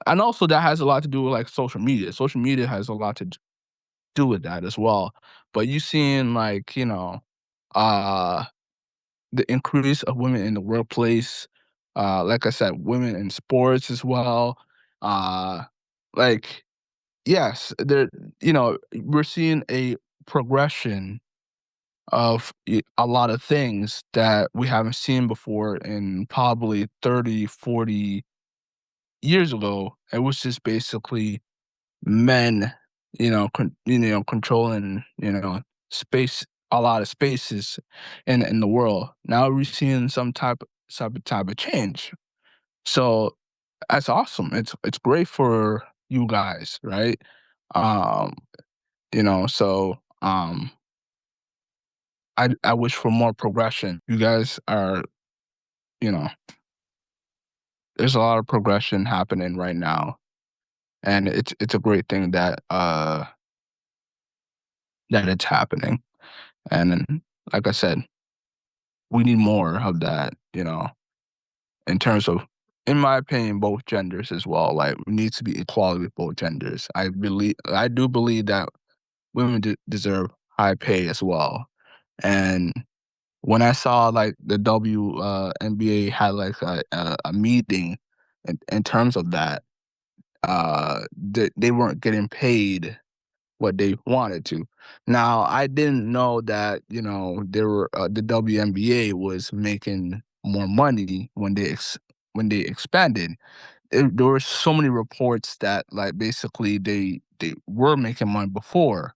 And also that has a lot to do with like social media. Social media has a lot to do with that as well. But you seeing like, uh the increase of women in the workplace, like I said, women in sports as well. Uh, like, yes, we're seeing a progression of a lot of things that we haven't seen before in probably 30, 40 years ago. It was just basically men, controlling, space, a lot of spaces in the world. Now we're seeing some type of change. So that's awesome. It's great for you guys, right? Um, so I wish for more progression. You guys are, you know, there's a lot of progression happening right now. And it's a great thing that it's happening. And then, like I said, we need more of that, in terms of, in my opinion, both genders as well. Like, it needs to be equality with both genders. I do believe that women deserve high pay as well. And when I saw like the NBA had like a meeting in terms of that, they weren't getting paid what they wanted to. Now, I didn't know that, the WNBA was making more money when when they expanded. There were so many reports that like basically they were making money before,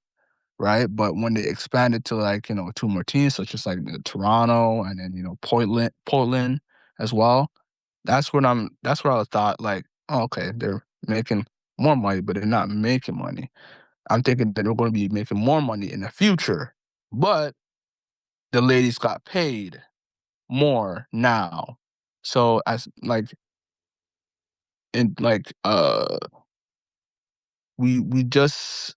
right? But when they expanded to like, two more teams, such as like Toronto and then, Portland as well, that's where I thought like, oh, okay, they're making more money, but they're not making money. I'm thinking that they're going to be making more money in the future, but the ladies got paid more now. So as like in like we just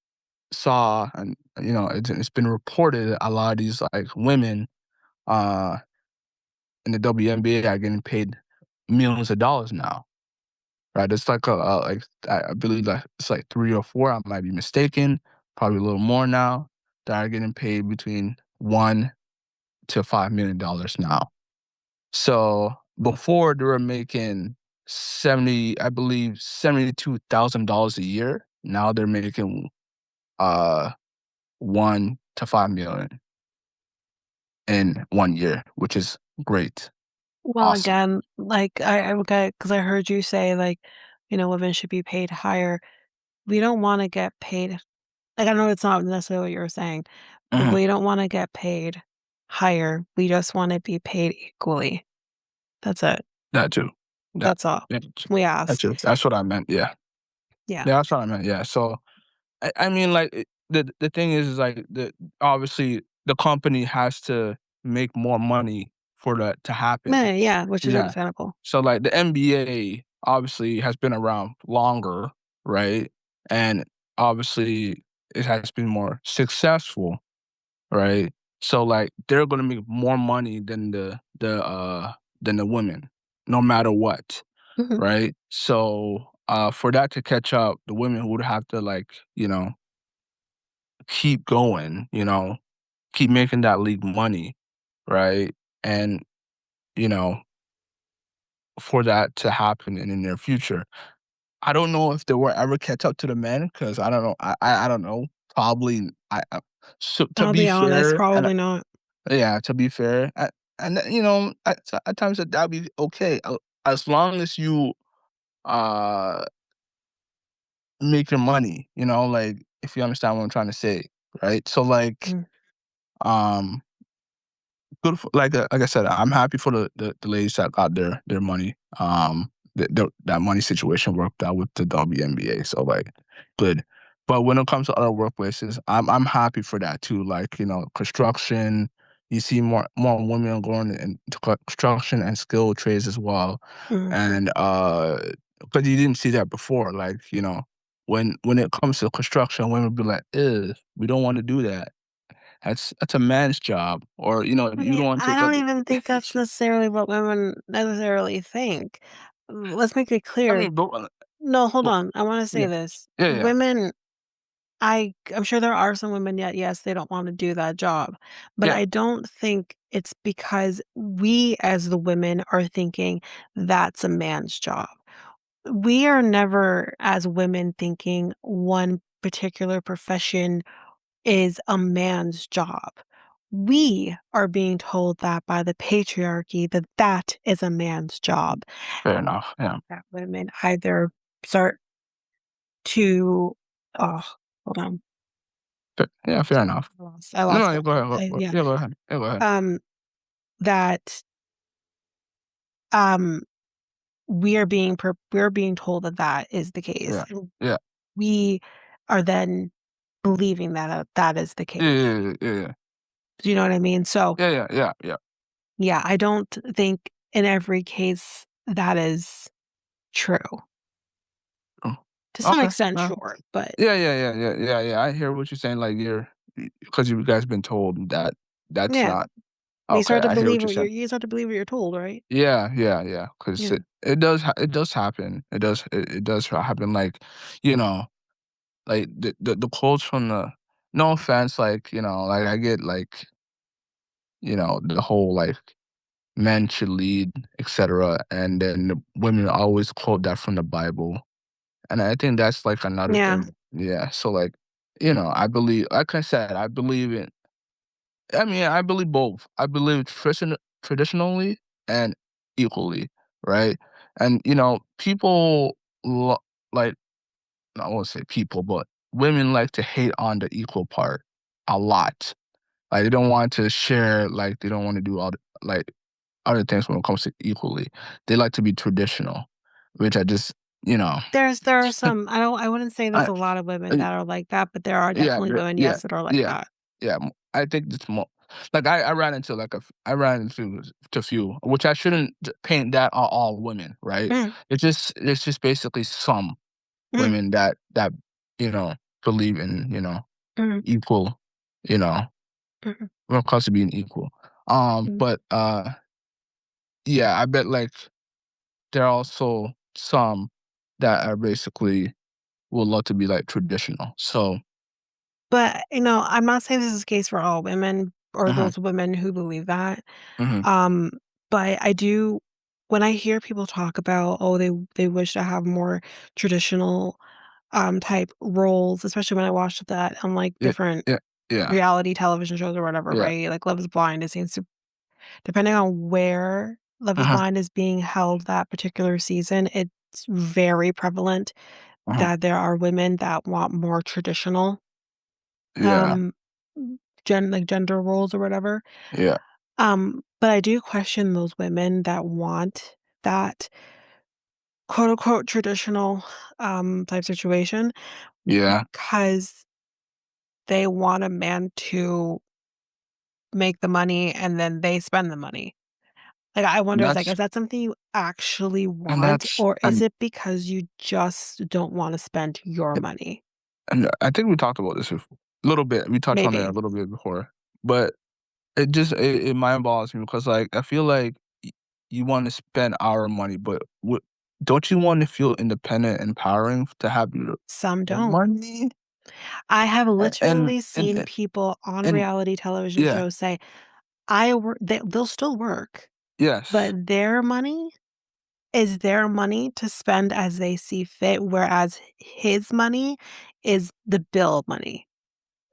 saw, and it's been reported that a lot of these like women uh in the WNBA are getting paid millions of dollars now. Right? It's like like I believe like it's like 3 or 4. I might be mistaken. Probably a little more now that are getting paid between $1 to $5 million now. So before they were making 70, I believe $72,000 a year. Now they're making uh 1 to 5 million in 1 year, which is great, Well, awesome. again, like, I okay, because I heard you say, like, women should be paid higher. We don't wanna get paid like, I know it's not necessarily what you're saying, but Hmm. we don't wanna get paid higher. We just wanna be paid equally. That's it. That too. That, That's all that we that ask. too. That's what I meant. Yeah, Yeah. yeah, that's what I meant. Yeah. So I mean, like the thing is like the obviously the company has to make more money for that to happen. Yeah, yeah, which is Yeah. understandable. So like the NBA obviously has been around longer, right? And obviously it has been more successful, right? So like they're gonna make more money than the women, no matter what, Mhm. right? So for that to catch up, the women would have to like, keep going, keep making that league money, right? And, you know, for that to happen in the near future. I don't know if they will ever catch up to the men because I don't know. I don't know. Probably. So to I'll be be honest, fair, and probably not. yeah, to be fair, and at times that'd be okay as long as you uh make your money. Like if you understand what I'm trying to say, right? So like Mm, um good for, like I said, I'm happy for the ladies that got their money. That money situation worked out with the WNBA, so like good. But when it comes to other workplaces, I'm happy for that too. Like construction, you see more women going into construction and skilled trades as well, mm. and because you didn't see that before. Like when it comes to construction, women be like, "Ew, we don't want to do that." That's a man's job, or I you mean, don't want to I take up. don't even think that's necessarily what women necessarily think. Let's make it I clear. mean, No, hold but on. I wanna say yeah, this. yeah, yeah, Women I'm sure there are some women that, yes, they don't wanna do that job, but yeah, I don't think it's because we as the women are thinking that's a man's job. We are never, as women, thinking one particular profession is a man's job. We are being told that by the patriarchy that that is a man's job, fair enough. Yeah, that women either start to oh, hold on. yeah, fair Sorry, enough. I No, lost no, you it. go ahead. Yeah. Yeah, go ahead. Yeah, go ahead. Um, that, um, we're being told that that is the case, Yeah, and yeah, we are then believing that, that is the yeah, case. yeah, yeah, yeah, yeah, Do you know what I mean? So, yeah, yeah, yeah, yeah. yeah, I don't think in every case that is true. Oh, To some okay. extent, sure, but Yeah, yeah, yeah, yeah, yeah, yeah. I hear what you're saying. Like because you guys been told that that's yeah, not. You Okay, start to I hear what believe you're what saying. you start to believe what you're told, right? Yeah, yeah, yeah. Because Yeah. it does happen. It does happen, like, you know, like, the quotes from the no offense, like, like, I get, like, the whole, like, men should lead, etcetera, and then the women always quote that from the Bible, and I think that's, like, another Yeah. thing. Yeah, so, like, I believe like I said, I believe both. I believe traditionally and equally, right? And, people like, I won't say people, but women like to hate on the equal part a lot. Like, they don't want to share, like, they don't want to do all the, like, other things when it comes to equally. They like to be traditional, which I just, you know, There are some I wouldn't say there's I, a lot of women I that are like that, but there are yeah, definitely women, yeah, yes, that are like yeah, that. yeah. I think it's more like I ran into like I ran into to few, which I shouldn't paint that on all women, right? Mhm, It's just basically some mhm, women that you know believe in mhm, equal, you know mhm, when it comes to being equal. mhm. But yeah, I bet, like, there are also some that are basically would love to be like traditional. So, But, I'm not saying this is the case for all women or mhm, those women who believe that. mhm, Um, but I do when I hear people talk about, oh, they wish to have more traditional, type roles, especially when I watched that on, like, yeah, different yeah, yeah, reality television shows or whatever, yeah. right? Like Love is Blind, it seems to depending on where Love is Mhm, Blind is being held that particular season, it's very prevalent mhm. that there are women that want more traditional, Yeah, um, gender roles or whatever. yeah, But I do question those women that want that quote unquote traditional type situation yeah. because they want a man to make the money and then they spend the money. Like I And wonder, is like, that's is that something you actually and want, that's or is it because you just don't want to spend your money? and I think we talked about this a little bit. We touched on it a Maybe little bit before, but it mind boggles me because, like, I feel like you want to spend our money, but don't you want to feel independent and empowering to have your some own don't. money? I have And and literally and, seen people on and reality television yeah, shows say, they'll still work, yes, but their money is their money to spend as they see fit, whereas his money is the bill money.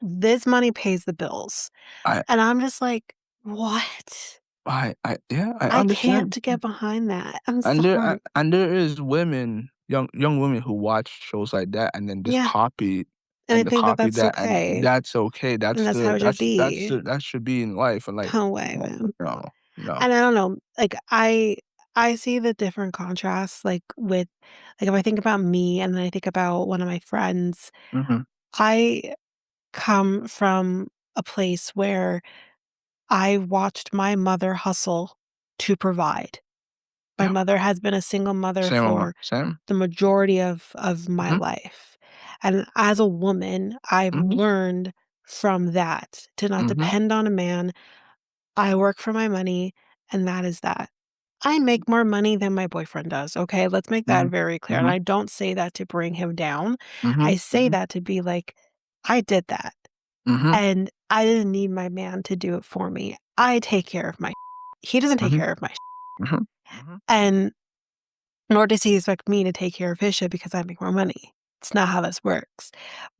This money pays the bills. I And I'm just like, "What? yeah, I I can't understand. get behind that. I'm sorry." And there is women, young women who watch shows like that and then just Yeah, copy and I to think that copy that's that, and okay, that's okay. and that's how it should be. That should be in life, and, like, No way, no, man. no, no. And I don't know, like, I see the different contrasts, like, with like, if I think about me and then I think about one of my friends, Mhm. I come from a place where I watched my mother hustle to provide. My Yeah, mother has been a single mother same on my for same. the majority of my Mhm, life, and as a woman, I've mhm, learned from that to not mhm, depend on a man. I work for my money, and that is that. I make more money than my boyfriend does, okay? Let's make that mhm, very clear, and mhm, I don't say that to bring him down. I mhm, say mhm, that to be like, "I did that, mhm, and I didn't need my man to do it for me. I take care of my he doesn't take mhm, care of my mhm, mhm, and nor does he expect me to take care of his shit because I make more money. It's not how this works."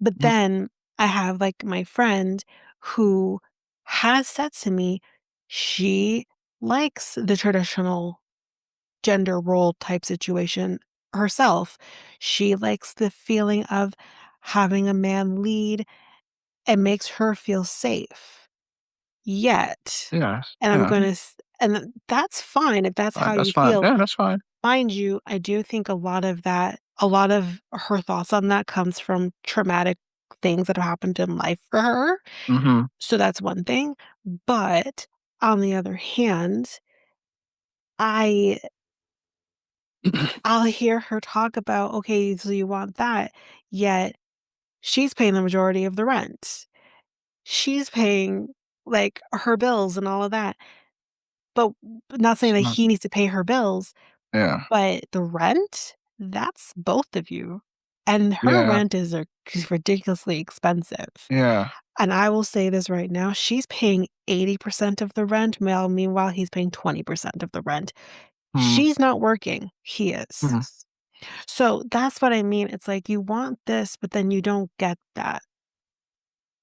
But mhm. then I have, like, my friend who has said to me she likes the traditional gender role type situation herself. She likes the feeling of having a man lead. It makes her feel safe. Yet Yes, and I'm yeah, gonna that's fine if that's how that's you fine. feel. Yeah, that's fine. Mind you, I do think a lot of her thoughts on that comes from traumatic things that have happened in life for her. Mhm. So that's one thing. But on the other hand, I I'll hear her talk about, okay, so you want that, yet she's paying the majority of the rent. She's paying like her bills and all of that. but not saying It's that not he needs to pay her bills, yeah. but the rent, that's both of you, and her Yeah, rent is ridiculously expensive. yeah. And I will say this right now, she's paying 80% of the rent, meanwhile, he's paying 20% of the rent. Mhm, She's not working, he is. mhm. So, that's what I mean, it's like you want this, but then you don't get that,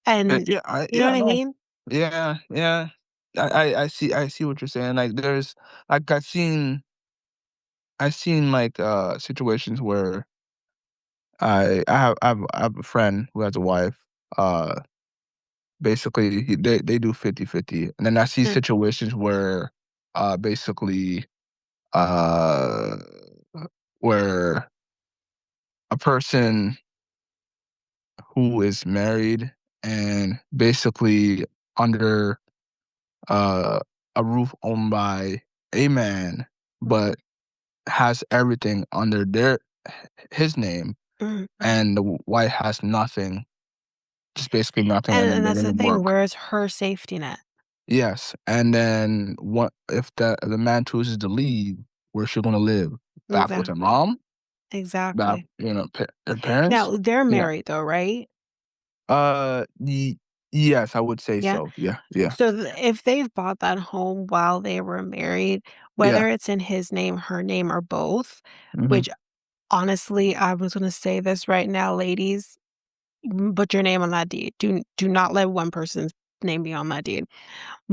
and Yeah, you know what I no. mean? Yeah, yeah. I see what you're saying, like, there's like, I've seen, like, situations where I have a friend who has a wife, uh, basically, they do 50-50, and then I see Mm, situations where, basically, uh, where a person who is married and basically under, uh, a roof owned by a man, mhm, but has everything under his name, mhm, mhm. and the wife has nothing, just basically nothing, and then And they that's the didn't thing, work. where is her safety net? Yes, and then what if the man chooses to leave? Where's she gonna live? Back with her Exactly, mom? Back, exactly. her parents? Now, they're Yeah. married though, right? Ye yes, I would say Yeah? so. Yeah, yeah, So, if they've bought that home while they were married, yeah. whether it's in his name, her name, or both, Mhm. which honestly, I was gonna say this right now, ladies, put your name on that deed. Do not let one person's name be on that deed,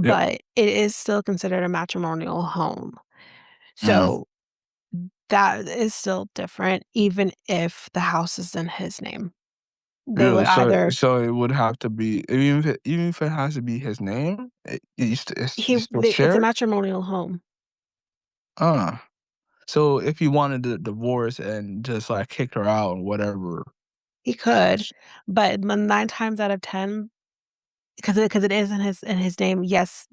Yep. but it is still considered a matrimonial home. Mhm. So, that is still different even if the house is in his name. They Really? would either So it would have to be even if it has to be his name, it's still it's a shared? matrimonial home. Uh. So if he wanted to divorce and just, like, kick her out or whatever, He could, sh but 9 times out of 10, because it is in his name, yes,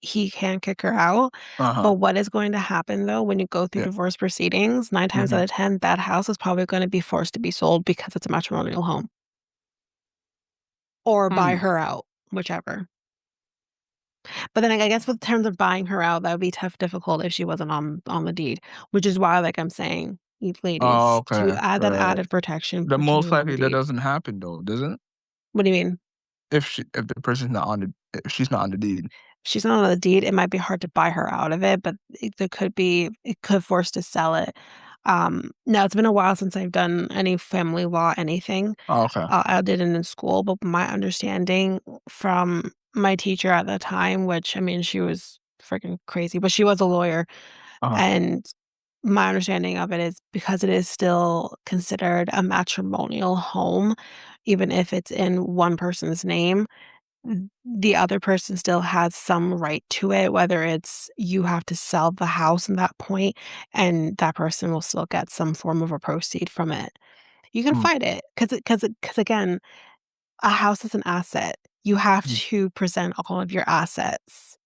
he can kick her out, Uh-huh. but what is going to happen, though, when you go through Yeah. divorce proceedings, 9 times out Mhm. of 10, that house is probably gonna be forced to be sold because it's a matrimonial home, or buy Hmm. her out, whichever. But then I guess with terms of buying her out, that would be difficult if she wasn't on the deed, which is why, like I'm saying, you Oh, ladies, to okay. add that Right. added protection, The put your most name on the likely that deed. doesn't happen though, doesn't it? What do you mean? If the person's not on the if she's not on the deed. If she's not on the deed, it might be hard to buy her out of it, but it could force to sell it. Now it's been a while since I've done any family law anything. Oh, okay. I did it in school, but my understanding from my teacher at the time, which I mean, she was freaking crazy, but she was a lawyer. Uh-huh. And my understanding of it is because it is still considered a matrimonial home, even if it's in one person's name, the other person still has some right to it, whether it's you have to sell the house in that point, and that person will still get some form of a proceed from it. You can Mm, fight it because again, a house is an asset. You have mm, to present all of your assets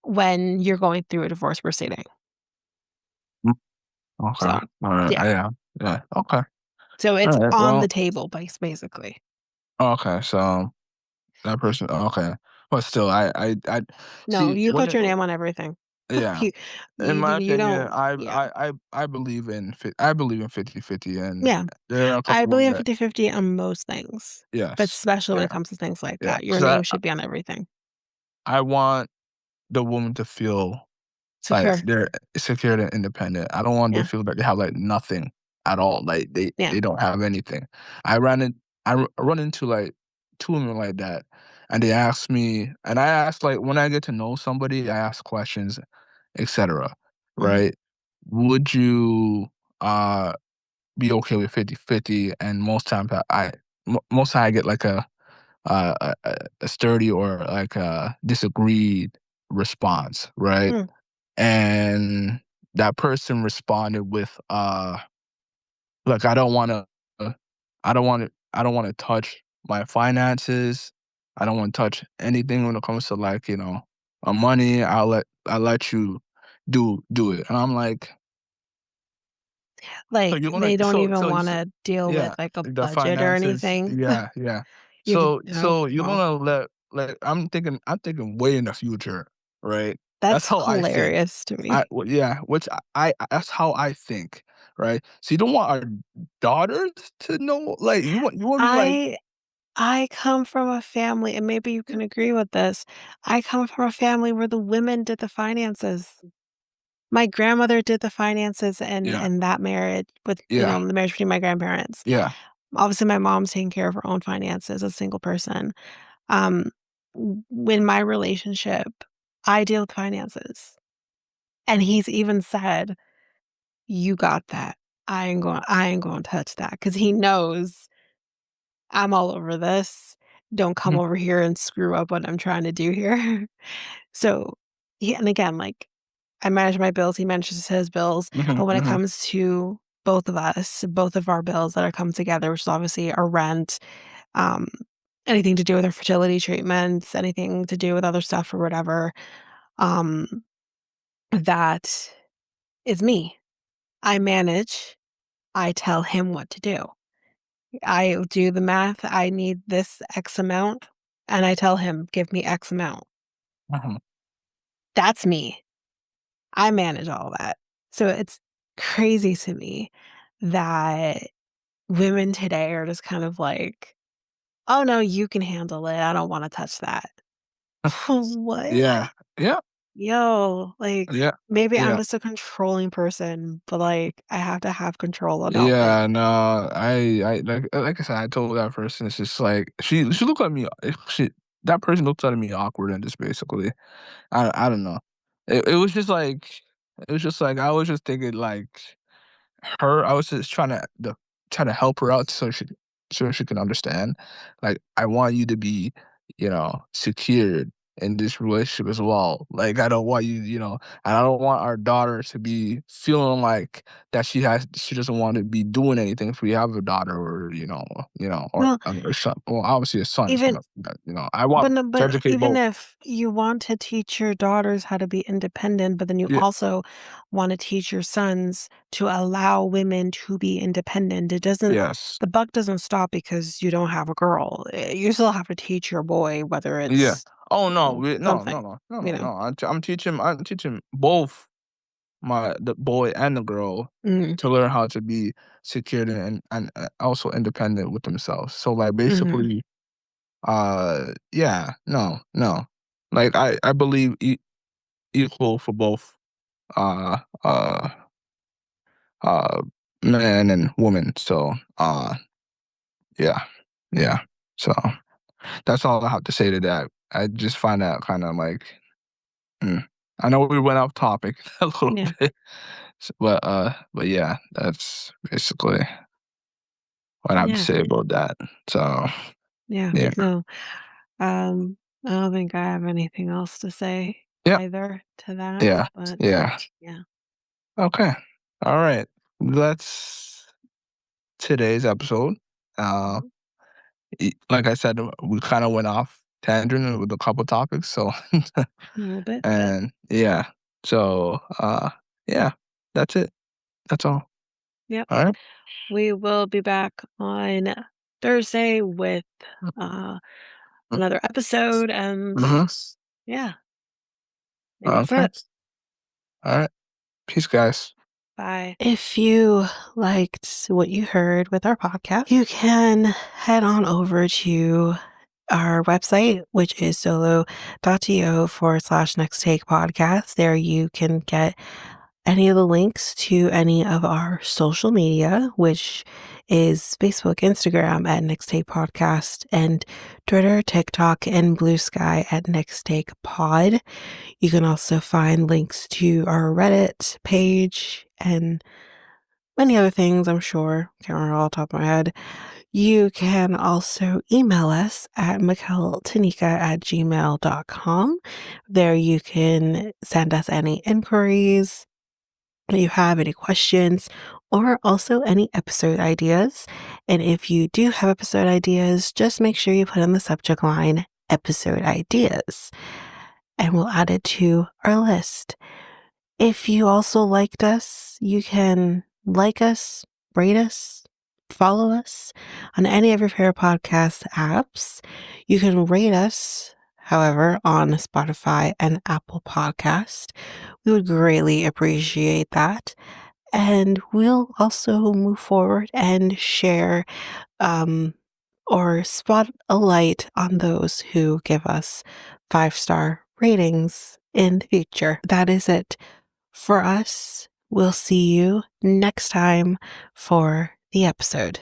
when you're going through a divorce proceeding. mm. Okay. So, Alright. yeah. Yeah. Yeah. Okay. So it's Alright. on the Well, table, basically. okay. So that person. Okay. But still, I No, see you when put it. your name on everything. Yeah. You In my you opinion, don't yeah. I believe in 50-50, and Yeah. there are a I couple of believe them in that 50-50 on most things, but yes. especially when Yeah. it comes to things like Yeah. that. Your Because name should be on everything. I want the woman to feel like Secure. they're secure and independent. I don't want them Yeah. to feel like they have, like, nothing at all, like, Yeah. they don't have anything. I ran in I run into, like, 2 women like that, and they ask me and I ask, like when I get to know somebody, I ask questions, etcetera, Mhm. right? Would you, uh, be okay with 50-50? And most time I get, like, a sturdy or, like, a disagreed response, right? Mm. And that person responded with, "Look, I don't wanna touch my finances. I don't wanna touch anything when it comes to, like, money. I'll let you do it." And I'm like, "So Like, you're gonna they don't even you s wanna deal yeah, with, like, a the budget or finances, anything. yeah, yeah. You So know? you're Well, gonna let, like, I'm thinking way in the future, right? That's That's how I think. hilarious to me. Yeah, which that's how I think, right? So you don't want our daughters to know, like, you want me like, I I come from a family, and maybe you can agree with this. I come from a family where the women did the finances. My grandmother did the finances yeah, in that marriage with, yeah, the marriage between my grandparents. yeah, Obviously, my mom's taking care of her own finances as a single person. Um, in my relationship, I deal with finances, and he's even said, "You got that. I ain't going to touch that," because he knows I'm all over this. Don't come mhm, over here and screw up what I'm trying to do here. So, yeah, and again, like, I manage my bills, he manages his bills, mhm, but when it mhm, comes to both of us, both of our bills that are come together, which is obviously our rent, um, anything to do with our fertility treatments, anything to do with other stuff or whatever, um, that is me. I manage, I tell him what to do. I do the math, I need this X amount, and I tell him, "Give me X amount." mhm. That's me. I manage all that. So it's crazy to me that women today are just kind of like, "Oh, no, you can handle it. I don't wanna touch that." What? Yeah, yeah, Yo, like, yeah, maybe I'm yeah. just a controlling person, but, like, I have to have control on all things. Yeah, no, I like I said, I told that person, it's just like she looked at me, she that person looked at me awkward and just basically, I don't know. It was just like I was just thinking like I was just trying to help her out so she can understand. Like, I want you to be, secured in this relationship as well. Like, I don't want you, and I don't want our daughter to be feeling like that she doesn't want to be doing anything if we have a daughter or, Well, or son. Well, obviously a son is even gonna, I want to but educate even both. if you want to teach your daughters how to be independent, but then you Yeah. also wanna teach your sons to allow women to be independent, it doesn't Yes. the buck doesn't stop because you don't have a girl. You still have to teach your boy, whether Yeah. it's, Oh no, no, something, no, no, no, you no, know? no. I'm teaching both the boy and the girl Mhm, to learn how to be secured and also independent with themselves. So like mhm. basically, yeah, no, no, like I believe equal for both uh uh uh man and woman. So yeah, yeah. So that's all I have to say to that. I just find that kind of like, mm. I know we went off topic a little Yeah, bit, but yeah, that's basically what I have to yeah, say about that. So, yeah. yeah. No, I don't think I have anything else to say Yep. either to that, Yeah. but Yeah. yeah. Okay. All right. That's today's episode. Uh, Mhm. like I said, we kind of went off tangent with a couple topics. So, A little bit, but and yeah. So, yeah, that's it. That's all. yep. All right. We will be back on Thursday with, uh, another episode, and Mm-hmm. yeah, I think that's Okay. it. All right. Peace, guys. Bye. If you liked what you heard with our podcast, you can head on over to our website, which is solo.to/next take podcast. There you can get any of the links to any of our social media, which is Facebook, Instagram at Next Take Podcast, and Twitter, TikTok, and Blue Sky at Next Take Pod. You can also find links to our Reddit page and many other things, I'm sure. Can't remember all the top of my head. You can also email us at mikeltanika@gmail.com. There you can send us any inquiries if you have, any questions, or also any episode ideas. And if you do have episode ideas, just make sure you put in the subject line episode ideas, and we'll add it to our list. If you also liked us, you can like us, rate us, follow us on any of your favorite podcast apps. You can rate us however, on Spotify and Apple Podcast. We would greatly appreciate that. And we'll also move forward and share or spot a light on those who give us 5-star ratings in the future. That is it for us. We'll see you next time for the episode.